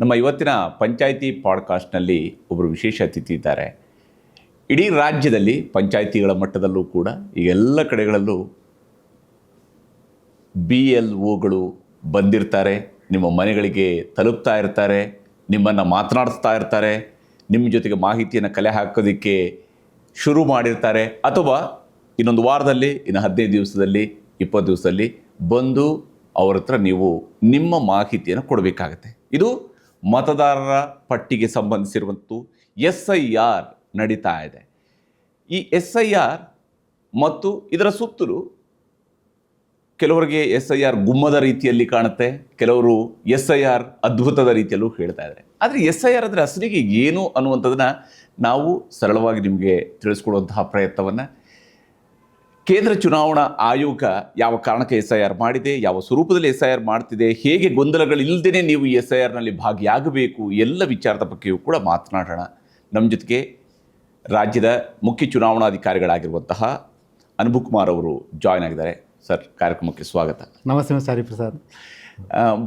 ನಮ್ಮ ಇವತ್ತಿನ ಪಂಚಾಯಿತಿ ಪಾಡ್ಕಾಸ್ಟ್ನಲ್ಲಿ ಒಬ್ಬರು ವಿಶೇಷ ಅತಿಥಿ ಇದ್ದಾರೆ. ಇಡೀ ರಾಜ್ಯದಲ್ಲಿ ಪಂಚಾಯಿತಿಗಳ ಮಟ್ಟದಲ್ಲೂ ಕೂಡ ಈಗ ಎಲ್ಲ ಕಡೆಗಳಲ್ಲೂ BLOಗಳು ಬಂದಿರ್ತಾರೆ, ನಿಮ್ಮ ಮನೆಗಳಿಗೆ ತಲುಪ್ತಾ ಇರ್ತಾರೆ, ನಿಮ್ಮನ್ನು ಮಾತನಾಡಿಸ್ತಾ ಇರ್ತಾರೆ, ನಿಮ್ಮ ಜೊತೆಗೆ ಮಾಹಿತಿಯನ್ನು ಕಲೆ ಹಾಕೋದಕ್ಕೆ ಶುರು ಮಾಡಿರ್ತಾರೆ. ಅಥವಾ ಇನ್ನೊಂದು ವಾರದಲ್ಲಿ, ಇನ್ನು 15 ದಿವಸದಲ್ಲಿ, 20 ದಿವಸದಲ್ಲಿ ಬಂದು ಅವ್ರ ಹತ್ರ ನೀವು ನಿಮ್ಮ ಮಾಹಿತಿಯನ್ನು ಕೊಡಬೇಕಾಗತ್ತೆ. ಇದು ಮತದಾರರ ಪಟ್ಟಿಗೆ ಸಂಬಂಧಿಸಿರುವಂಥ SIR ನಡೀತಾ ಇದೆ. ಈ SIR ಮತ್ತು ಇದರ ಸುತ್ತಲೂ ಕೆಲವರಿಗೆ SIR ಗುಮ್ಮದ ರೀತಿಯಲ್ಲಿ ಕಾಣುತ್ತೆ, ಕೆಲವರು SIR ಅದ್ಭುತದ ರೀತಿಯಲ್ಲೂ ಹೇಳ್ತಾ ಇದ್ದಾರೆ. ಆದರೆ SIR ಅಂದರೆ ಅಸಲಿಗೆ ಏನು ಅನ್ನುವಂಥದ್ದನ್ನು ನಾವು ಸರಳವಾಗಿ ನಿಮಗೆ ತಿಳಿಸ್ಕೊಡುವಂತಹ ಪ್ರಯತ್ನವನ್ನು ಕೇಂದ್ರ ಚುನಾವಣಾ ಆಯೋಗ ಯಾವ ಕಾರಣಕ್ಕೆ SIR ಮಾಡಿದೆ, ಯಾವ ಸ್ವರೂಪದಲ್ಲಿ SIR ಮಾಡ್ತಿದೆ, ಹೇಗೆ ಗೊಂದಲಗಳಿಲ್ಲದೇ ನೀವು ಈ SIRನಲ್ಲಿ ಭಾಗಿಯಾಗಬೇಕು, ಎಲ್ಲ ವಿಚಾರದ ಬಗ್ಗೆಯೂ ಕೂಡ ಮಾತನಾಡೋಣ. ನಮ್ಮ ಜೊತೆಗೆ ರಾಜ್ಯದ ಮುಖ್ಯ ಚುನಾವಣಾಧಿಕಾರಿಗಳಾಗಿರುವಂತಹ ಅನುಭುಕುಮಾರ್ ಅವರು ಜಾಯ್ನ್ ಆಗಿದ್ದಾರೆ. ಸರ್, ಕಾರ್ಯಕ್ರಮಕ್ಕೆ ಸ್ವಾಗತ. ನಮಸ್ತೆ ಸಾರಿ ಪ್ರಸಾದ್.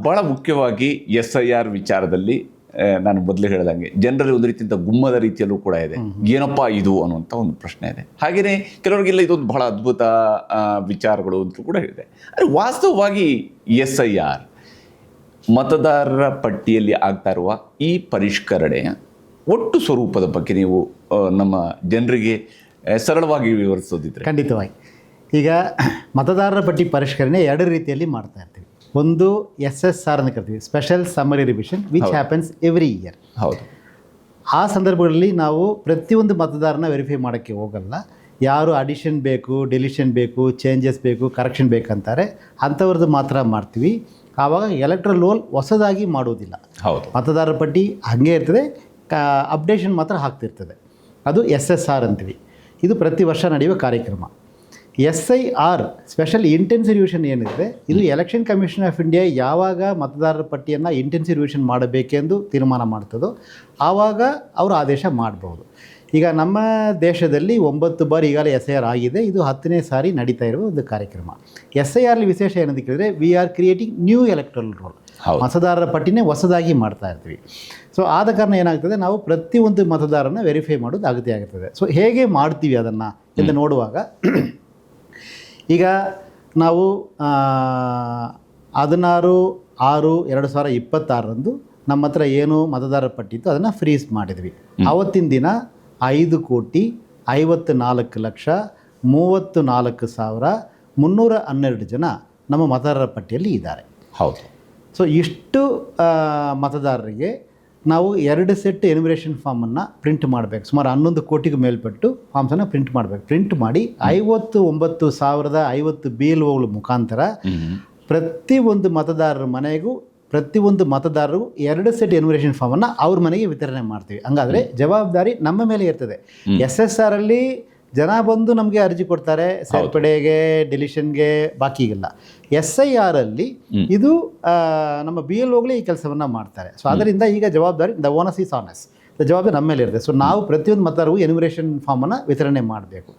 ಭಾಳ ಮುಖ್ಯವಾಗಿ SIR ವಿಚಾರದಲ್ಲಿ ನಾನು ಮೊದಲು ಹೇಳ್ದಂಗೆ ಜನರಲ್ಲಿ ಒಂದು ರೀತಿಯಿಂದ ಗುಮ್ಮದ ರೀತಿಯಲ್ಲೂ ಕೂಡ ಇದೆ. ಏನಪ್ಪ ಇದು ಅನ್ನುವಂಥ ಒಂದು ಪ್ರಶ್ನೆ ಇದೆ. ಹಾಗೆಯೇ ಕೆಲವರಿಗೆಲ್ಲ ಇದೊಂದು ಬಹಳ ಅದ್ಭುತ ವಿಚಾರಗಳು ಅಂತೂ ಕೂಡ ಇದೆ. ಆದರೆ ವಾಸ್ತವವಾಗಿ SIR ಮತದಾರರ ಪಟ್ಟಿಯಲ್ಲಿ ಆಗ್ತಾ ಇರುವ ಈ ಪರಿಷ್ಕರಣೆಯ ಒಟ್ಟು ಸ್ವರೂಪದ ಬಗ್ಗೆ ನೀವು ನಮ್ಮ ಜನರಿಗೆ ಸರಳವಾಗಿ ವಿವರಿಸೋದಿದ್ರೆ. ಖಂಡಿತವಾಗಿ. ಈಗ ಮತದಾರರ ಪಟ್ಟಿ ಪರಿಷ್ಕರಣೆ 2 ರೀತಿಯಲ್ಲಿ ಮಾಡ್ತಾ ಇರ್ತೀವಿ. ಒಂದು SSR ಅಂತ ಕರಿತೀವಿ, special summary revision, which happens every year. ಹೌದು. ಆ ಸಂದರ್ಭಗಳಲ್ಲಿ ನಾವು ಪ್ರತಿಯೊಂದು ಮತದಾರನ ವೆರಿಫೈ ಮಾಡೋಕ್ಕೆ ಹೋಗಲ್ಲ. ಯಾರು ಅಡಿಷನ್ ಬೇಕು, ಡಿಲಿಷನ್ ಬೇಕು, ಚೇಂಜಸ್ ಬೇಕು, ಕರೆಕ್ಷನ್ ಬೇಕಂತಾರೆ ಅಂಥವ್ರದ್ದು ಮಾತ್ರ ಮಾಡ್ತೀವಿ. ಆವಾಗ ಎಲೆಕ್ಟ್ರಲ್ ರೋಲ್ ಹೊಸದಾಗಿ ಮಾಡೋದಿಲ್ಲ. ಹೌದು. ಮತದಾರರ ಪಟ್ಟಿ ಹಾಗೇ ಇರ್ತದೆ, ಅಪ್ಡೇಷನ್ ಮಾತ್ರ ಆಗ್ತಿರ್ತದೆ. ಅದು SSR ಅಂತೀವಿ. ಇದು ಪ್ರತಿ ವರ್ಷ ನಡೆಯುವ ಕಾರ್ಯಕ್ರಮ. SIR ಸ್ಪೆಷಲ್ ಇಂಟೆನ್ಸಿವ್ ರಿವಿಷನ್ ಏನಿದೆ, ಇದು ಎಲೆಕ್ಷನ್ ಕಮಿಷನ್ ಆಫ್ ಇಂಡಿಯಾ ಯಾವಾಗ ಮತದಾರರ ಪಟ್ಟಿಯನ್ನು ಇಂಟೆನ್ಸಿವ್ ರಿವಿಷನ್ ಮಾಡಬೇಕೆಂದು ತೀರ್ಮಾನ ಮಾಡ್ತದೋ ಆವಾಗ ಅವರು ಆದೇಶ ಮಾಡಬಹುದು. ಈಗ ನಮ್ಮ ದೇಶದಲ್ಲಿ 9 ಬಾರಿ ಈಗಾಗಲೇ SIR ಆಗಿದೆ. ಇದು 10ನೇ ಸಾರಿ ನಡೀತಾ ಇರುವ ಒಂದು ಕಾರ್ಯಕ್ರಮ. SIRಲಿ ವಿಶೇಷ ಏನಂತ ಕೇಳಿದರೆ, we are creating new electoral roll. ಮತದಾರರ ಪಟ್ಟಿನೇ ಹೊಸದಾಗಿ ಮಾಡ್ತಾ ಇರ್ತೀವಿ. ಸೊ ಆದ ಕಾರಣ ಏನಾಗ್ತದೆ, ನಾವು ಪ್ರತಿಯೊಂದು ಮತದಾರನ ವೆರಿಫೈ ಮಾಡೋದು ಅಗತ್ಯ ಆಗಿರ್ತದೆ. ಸೊ ಹೇಗೆ ಮಾಡ್ತೀವಿ ಅದನ್ನು ಎಂದು ನೋಡುವಾಗ, ಈಗ ನಾವು 16/6/2026 ನಮ್ಮ ಹತ್ರ ಏನು ಮತದಾರರ ಪಟ್ಟಿ ಇತ್ತು ಅದನ್ನು ಫ್ರೀಸ್ ಮಾಡಿದ್ವಿ. ಆವತ್ತಿನ ದಿನ 5,54,34,312 ಜನ ನಮ್ಮ ಮತದಾರರ ಪಟ್ಟಿಯಲ್ಲಿ ಇದ್ದಾರೆ. ಹೌದು. ಸೊ ಇಷ್ಟು ಮತದಾರರಿಗೆ ನಾವು 2 ಸೆಟ್ ಎನ್ಯುಮರೇಷನ್ ಫಾರ್ಮನ್ನು ಪ್ರಿಂಟ್ ಮಾಡಬೇಕು. ಸುಮಾರು 11 ಕೋಟಿಗೂ ಮೇಲ್ಪಟ್ಟು ಫಾರ್ಮ್ಸನ್ನು ಪ್ರಿಂಟ್ ಮಾಡಬೇಕು. ಪ್ರಿಂಟ್ ಮಾಡಿ 59,050 BLOಗಳ ಮುಖಾಂತರ ಪ್ರತಿಯೊಂದು ಮತದಾರರ ಮನೆಗೂ, ಪ್ರತಿಯೊಂದು ಮತದಾರರಿಗೂ 2 ಸೆಟ್ ಎನ್ಯುಮರೇಷನ್ ಫಾರ್ಮನ್ನು ಅವ್ರ ಮನೆಗೆ ವಿತರಣೆ ಮಾಡ್ತೀವಿ. ಹಂಗಾದರೆ ಜವಾಬ್ದಾರಿ ನಮ್ಮ ಮೇಲೆ ಇರ್ತದೆ. SSRಲ್ಲಿ ಜನ ಬಂದು ನಮಗೆ ಅರ್ಜಿ ಕೊಡ್ತಾರೆ, ಸೇರ್ಪಡೆಗೆ, ಡಿಲಿಷನ್ಗೆ, ಬಾಕಿಗೆಲ್ಲ. SIRಲ್ಲಿ ಇದು ನಮ್ಮ BLOಗಳೇ ಈ ಕೆಲಸವನ್ನು ಮಾಡ್ತಾರೆ. ಸೊ ಅದರಿಂದ ಈಗ ಜವಾಬ್ದಾರಿ, ದ ಓನಸ್ ಈಸ್ ಆನಸ್, ಜವಾಬ್ದಾರಿ ನಮ್ಮ ಮೇಲೆ ಇರುತ್ತೆ. ಸೊ ನಾವು ಪ್ರತಿಯೊಂದು ಮತದಾರರಿಗೂ ಎನ್ಯುಮರೇಷನ್ ಫಾರ್ಮನ್ನು ವಿತರಣೆ ಮಾಡಬೇಕು.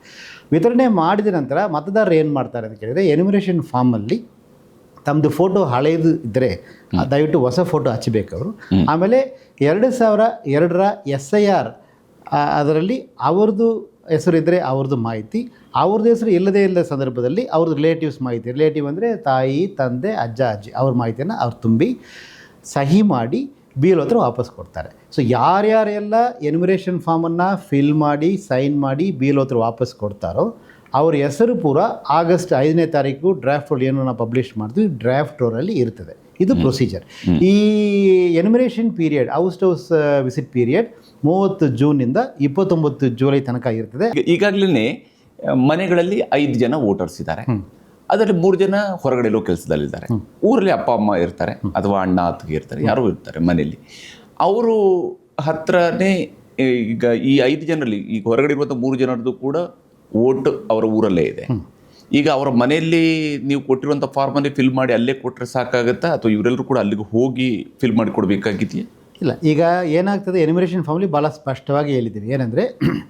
ವಿತರಣೆ ಮಾಡಿದ ನಂತರ ಮತದಾರರು ಏನು ಮಾಡ್ತಾರೆ ಅಂತ ಕೇಳಿದರೆ, ಎನ್ಯುಮರೇಷನ್ ಫಾರ್ಮಲ್ಲಿ ತಮ್ಮದು ಫೋಟೋ ಹಳೆಯದು ಇದ್ದರೆ ದಯವಿಟ್ಟು ಹೊಸ ಫೋಟೋ ಹಚ್ಚಬೇಕು ಅವರು. ಆಮೇಲೆ 2002ರ SIR ಅದರಲ್ಲಿ ಅವ್ರದ್ದು ಹೆಸರು ಇದ್ದರೆ ಅವ್ರದ್ದು ಮಾಹಿತಿ, ಅವ್ರದ್ದು ಹೆಸರು ಇಲ್ಲದೇ ಇಲ್ಲದ ಸಂದರ್ಭದಲ್ಲಿ ಅವ್ರದ್ದು ರಿಲೇಟಿವ್ಸ್ ಮಾಹಿತಿ, ರಿಲೇಟಿವ್ ಅಂದರೆ ತಾಯಿ, ತಂದೆ, ಅಜ್ಜ, ಅಜ್ಜಿ, ಅವ್ರ ಮಾಹಿತಿಯನ್ನು ಅವ್ರು ತುಂಬಿ ಸಹಿ ಮಾಡಿ BLO ಹತ್ರ ವಾಪಸ್ ಕೊಡ್ತಾರೆ. ಸೊ ಯಾರ್ಯಾರೆಲ್ಲ ಎನ್ಯುಮರೇಷನ್ ಫಾರ್ಮನ್ನು ಫಿಲ್ ಮಾಡಿ ಸೈನ್ ಮಾಡಿ BLO ಹತ್ರ ವಾಪಸ್ ಕೊಡ್ತಾರೋ ಅವ್ರ ಹೆಸರು ಪೂರ ಆಗಸ್ಟ್ 5ನೇ ತಾರೀಕು ಡ್ರಾಫ್ಟ್ ರೋಲ್ ಏನು ನಾವು ಪಬ್ಲಿಷ್ ಮಾಡ್ತೀವಿ, ಡ್ರಾಫ್ಟ್ ರೋಲಲ್ಲಿ ಇರ್ತದೆ. ಇದು ಪ್ರೊಸೀಜರ್. ಈ enumeration period, house to house visit period 30 ಜೂನಿಂದ 29 ಜುಲೈ ತನಕ ಇರ್ತದೆ. ಈಗಾಗಲೇ ಮನೆಗಳಲ್ಲಿ 5 ಜನ ವೋಟರ್ಸ್ ಇದ್ದಾರೆ. ಅದರಲ್ಲಿ 3 ಜನ ಹೊರಗಡೆಲೋ ಕೆಲಸದಲ್ಲಿದ್ದಾರೆ. ಊರಲ್ಲಿ ಅಪ್ಪ ಅಮ್ಮ ಇರ್ತಾರೆ, ಅಥವಾ ಅಣ್ಣ ಅತ್ತಿಗೆ ಇರ್ತಾರೆ, ಯಾರೋ ಇರ್ತಾರೆ ಮನೆಯಲ್ಲಿ. ಅವರು ಹತ್ರನೇ ಈಗ ಈ 5 ಜನರಲ್ಲಿ ಈಗ ಹೊರಗಡೆ ಇರುವಂಥ 3 ಜನರದ್ದು ಕೂಡ ವೋಟ್ ಅವರ ಊರಲ್ಲೇ ಇದೆ. ಈಗ ಅವರ ಮನೆಯಲ್ಲಿ ನೀವು ಕೊಟ್ಟಿರುವಂಥ ಫಾರ್ಮಲ್ಲಿ ಫಿಲ್ ಮಾಡಿ ಅಲ್ಲೇ ಕೊಟ್ಟರೆ ಸಾಕಾಗುತ್ತಾ, ಅಥವಾ ಇವರೆಲ್ಲರೂ ಕೂಡ ಅಲ್ಲಿಗೆ ಹೋಗಿ ಫಿಲ್ ಮಾಡಿ ಕೊಡಬೇಕಾಗಿದೆಯಾ? ಇಲ್ಲ, ಈಗ ಏನಾಗ್ತದೆ, ಎನ್ಯುಮರೇಷನ್ ಫಾರ್ಮಲ್ಲಿ ಭಾಳ ಸ್ಪಷ್ಟವಾಗಿ ಹೇಳಿದ್ದೀವಿ. ಏನಂದರೆ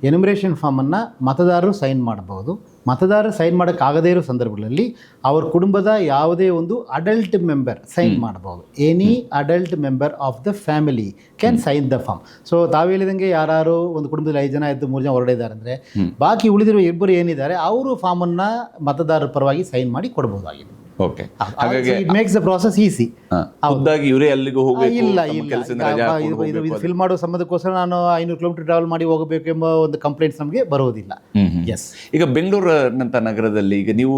ಎನ್ಯುಮರೇಷನ್ ಫಾರ್ಮನ್ನು ಮತದಾರರು ಸೈನ್ ಮಾಡಬಹುದು. ಮತದಾರರು ಸೈನ್ ಮಾಡೋಕ್ಕಾಗದೇ ಇರೋ ಸಂದರ್ಭಗಳಲ್ಲಿ ಅವ್ರ ಕುಟುಂಬದ ಯಾವುದೇ ಒಂದು ಅಡಲ್ಟ್ ಮೆಂಬರ್ ಸೈನ್ ಮಾಡಬಹುದು. Any adult member of the family can sign the form. So ತಾವು ಹೇಳಿದಂಗೆ ಯಾರು ಒಂದು ಕುಟುಂಬದಲ್ಲಿ 5 ಜನ ಇದ್ದು 3 ಜನ ಹೊರಡೆ ಇದ್ದಾರೆ ಅಂದರೆ, ಬಾಕಿ ಉಳಿದಿರೋ ಇಬ್ಬರು ಏನಿದ್ದಾರೆ ಅವರು ಫಾರ್ಮನ್ನು ಮತದಾರರ ಪರವಾಗಿ ಸೈನ್ ಮಾಡಿ ಕೊಡಬಹುದಾಗಿದೆ. ಓಕೆ, ಹಾಗಾಗಿ it makes the process easy. ಖುದ್ದಾಗಿ ಇವರೇ ಅಲ್ಲಿಗೂ ಹೋಗಬೇಕು, ಇಲ್ಲ ಇಲ್ಲ, ಫಿಲ್ ಮಾಡೋ ಸಂಬಂಧಕ್ಕೋಸ್ಕರ ನಾನು 500 ಕಿಲೋಮೀಟರ್ ಟ್ರಾವೆಲ್ ಮಾಡಿ ಹೋಗಬೇಕು ಎಂಬ ಒಂದು ಕಂಪ್ಲೇಂಟ್ಸ್ ನಮಗೆ ಬರೋದಿಲ್ಲ. ಎಸ್, ಈಗ ಬೆಂಗಳೂರಿನಂಥ ನಗರದಲ್ಲಿ ಈಗ ನೀವು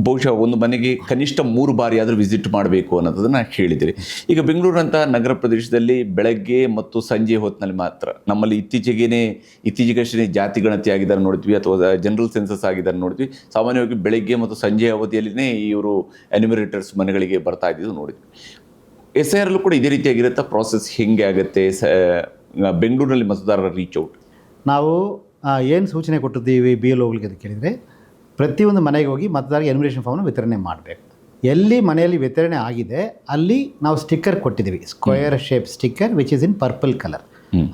ಬಹುಶಃ ಒಂದು ಮನೆಗೆ ಕನಿಷ್ಠ 3 ಬಾರಿ ಆದರೂ ವಿಸಿಟ್ ಮಾಡಬೇಕು ಅನ್ನೋದನ್ನ ಹೇಳಿದಿರಿ. ಈಗ ಬೆಂಗಳೂರಿನಂಥ ನಗರ ಪ್ರದೇಶದಲ್ಲಿ ಬೆಳಗ್ಗೆ ಮತ್ತು ಸಂಜೆ ಹೊತ್ತಿನಲ್ಲಿ ಮಾತ್ರ, ನಮ್ಮಲ್ಲಿ ಇತ್ತೀಚೆಗಷ್ಟೇ ಜಾತಿ ಗಣತಿ ಆಗಿದ್ದಾರೆ ನೋಡ್ತೀವಿ, ಅಥವಾ ಜನರಲ್ ಸೆನ್ಸಸ್ ಆಗಿದ್ದಾರೆ ನೋಡ್ತೀವಿ. ಸಾಮಾನ್ಯವಾಗಿ ಬೆಳಗ್ಗೆ ಮತ್ತು ಸಂಜೆ ಅವಧಿಯಲ್ಲಿನೇ ಇವರು ಎನ್ಯುಮರೇಟರ್ಸ್ ಮನೆಗಳಿಗೆ ಬರ್ತಾ ಇದ್ದಿದ್ದು ನೋಡಿದ್ವಿ. SIR ಕೂಡ ಇದೇ ರೀತಿಯಾಗಿರುತ್ತೆ ಪ್ರಾಸೆಸ್. ಹೆಂಗೆ ಆಗುತ್ತೆ ಬೆಂಗಳೂರಿನಲ್ಲಿ ಮತದಾರರ ರೀಚ್ ಔಟ್? ನಾವು ಏನು ಸೂಚನೆ ಕೊಟ್ಟಿದ್ದೀವಿ BLOಗಳಿಗೆ ಅಂತ ಕೇಳಿದರೆ, ಪ್ರತಿಯೊಂದು ಮನೆಗೆ ಹೋಗಿ ಮತದಾರರಿಗೆ ಎನ್ಯುಮರೇಷನ್ ಫಾರ್ಮ್ನ ವಿತರಣೆ ಮಾಡಬೇಕು. ಎಲ್ಲಿ ಮನೆಯಲ್ಲಿ ವಿತರಣೆ ಆಗಿದೆ ಅಲ್ಲಿ ನಾವು ಸ್ಟಿಕ್ಕರ್ ಕೊಟ್ಟಿದ್ದೀವಿ, square shape sticker which is in purple colour.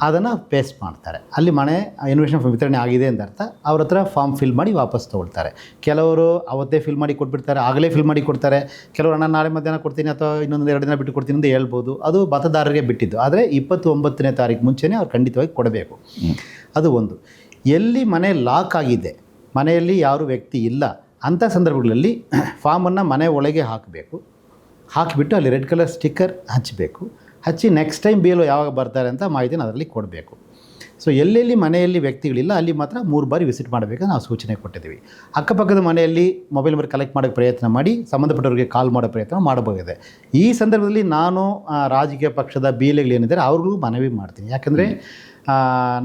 ಅದನ್ನು ಪೇಸ್ಟ್ ಮಾಡ್ತಾರೆ. ಅಲ್ಲಿ ಮನೆ ಎನ್ಯುಮರೇಷನ್ ಫಾರ್ಮ್ ವಿತರಣೆ ಆಗಿದೆ ಅಂತ ಅರ್ಥ. ಅವ್ರ ಹತ್ರ ಫಾರ್ಮ್ ಫಿಲ್ ಮಾಡಿ ವಾಪಸ್ ತೊಗೊಳ್ತಾರೆ. ಕೆಲವರು ಅವತ್ತೇ ಫಿಲ್ ಮಾಡಿ ಕೊಟ್ಬಿಡ್ತಾರೆ, ಆಗಲೇ ಫಿಲ್ ಮಾಡಿ ಕೊಡ್ತಾರೆ. ಕೆಲವರು ಅಣ್ಣ ನಾಳೆ ಮಧ್ಯಾಹ್ನ ಕೊಡ್ತೀನಿ ಅಥವಾ ಇನ್ನೊಂದು 2 ದಿನ ಬಿಟ್ಟು ಕೊಡ್ತೀನಿ ಅಂತ ಹೇಳ್ಬೋದು. ಅದು ಮತದಾರರಿಗೆ ಬಿಟ್ಟಿದ್ದು. ಆದರೆ 29ನೇ ತಾರೀಕು ಮುಂಚೆನೇ ಅವ್ರು ಖಂಡಿತವಾಗಿ ಕೊಡಬೇಕು. ಅದು ಒಂದು. ಎಲ್ಲಿ ಮನೆ ಲಾಕ್ ಆಗಿದೆ, ಮನೆಯಲ್ಲಿ ಯಾರು ವ್ಯಕ್ತಿ ಇಲ್ಲ ಅಂಥ ಸಂದರ್ಭಗಳಲ್ಲಿ ಫಾರ್ಮನ್ನು ಮನೆ ಒಳಗೆ ಹಾಕಬೇಕು. ಹಾಕಿಬಿಟ್ಟು ಅಲ್ಲಿ ರೆಡ್ ಕಲರ್ ಸ್ಟಿಕ್ಕರ್ ಹಚ್ಚಬೇಕು. ಹಚ್ಚಿ ನೆಕ್ಸ್ಟ್ ಟೈಮ್ BLO ಯಾವಾಗ ಬರ್ತಾರೆ ಅಂತ ಮಾಹಿತಿನ ಅದರಲ್ಲಿ ಕೊಡಬೇಕು. ಸೊ ಎಲ್ಲೆಲ್ಲಿ ಮನೆಯಲ್ಲಿ ವ್ಯಕ್ತಿಗಳಿಲ್ಲ ಅಲ್ಲಿ ಮಾತ್ರ 3 ಬಾರಿ ವಿಸಿಟ್ ಮಾಡಬೇಕಂತ ನಾವು ಸೂಚನೆ ಕೊಟ್ಟಿದ್ದೀವಿ. ಅಕ್ಕಪಕ್ಕದ ಮನೆಯಲ್ಲಿ ಮೊಬೈಲ್ ನಂಬರ್ ಕಲೆಕ್ಟ್ ಮಾಡೋಕ್ಕೆ ಪ್ರಯತ್ನ ಮಾಡಿ ಸಂಬಂಧಪಟ್ಟವರಿಗೆ ಕಾಲ್ ಮಾಡೋ ಪ್ರಯತ್ನ ಮಾಡಬಹುದಿದೆ. ಈ ಸಂದರ್ಭದಲ್ಲಿ ನಾನು ರಾಜಕೀಯ ಪಕ್ಷದ BLOಗಳೇನಿದ್ದಾರೆ ಅವ್ರಿಗೂ ಮನವಿ ಮಾಡ್ತೀನಿ. ಯಾಕಂದರೆ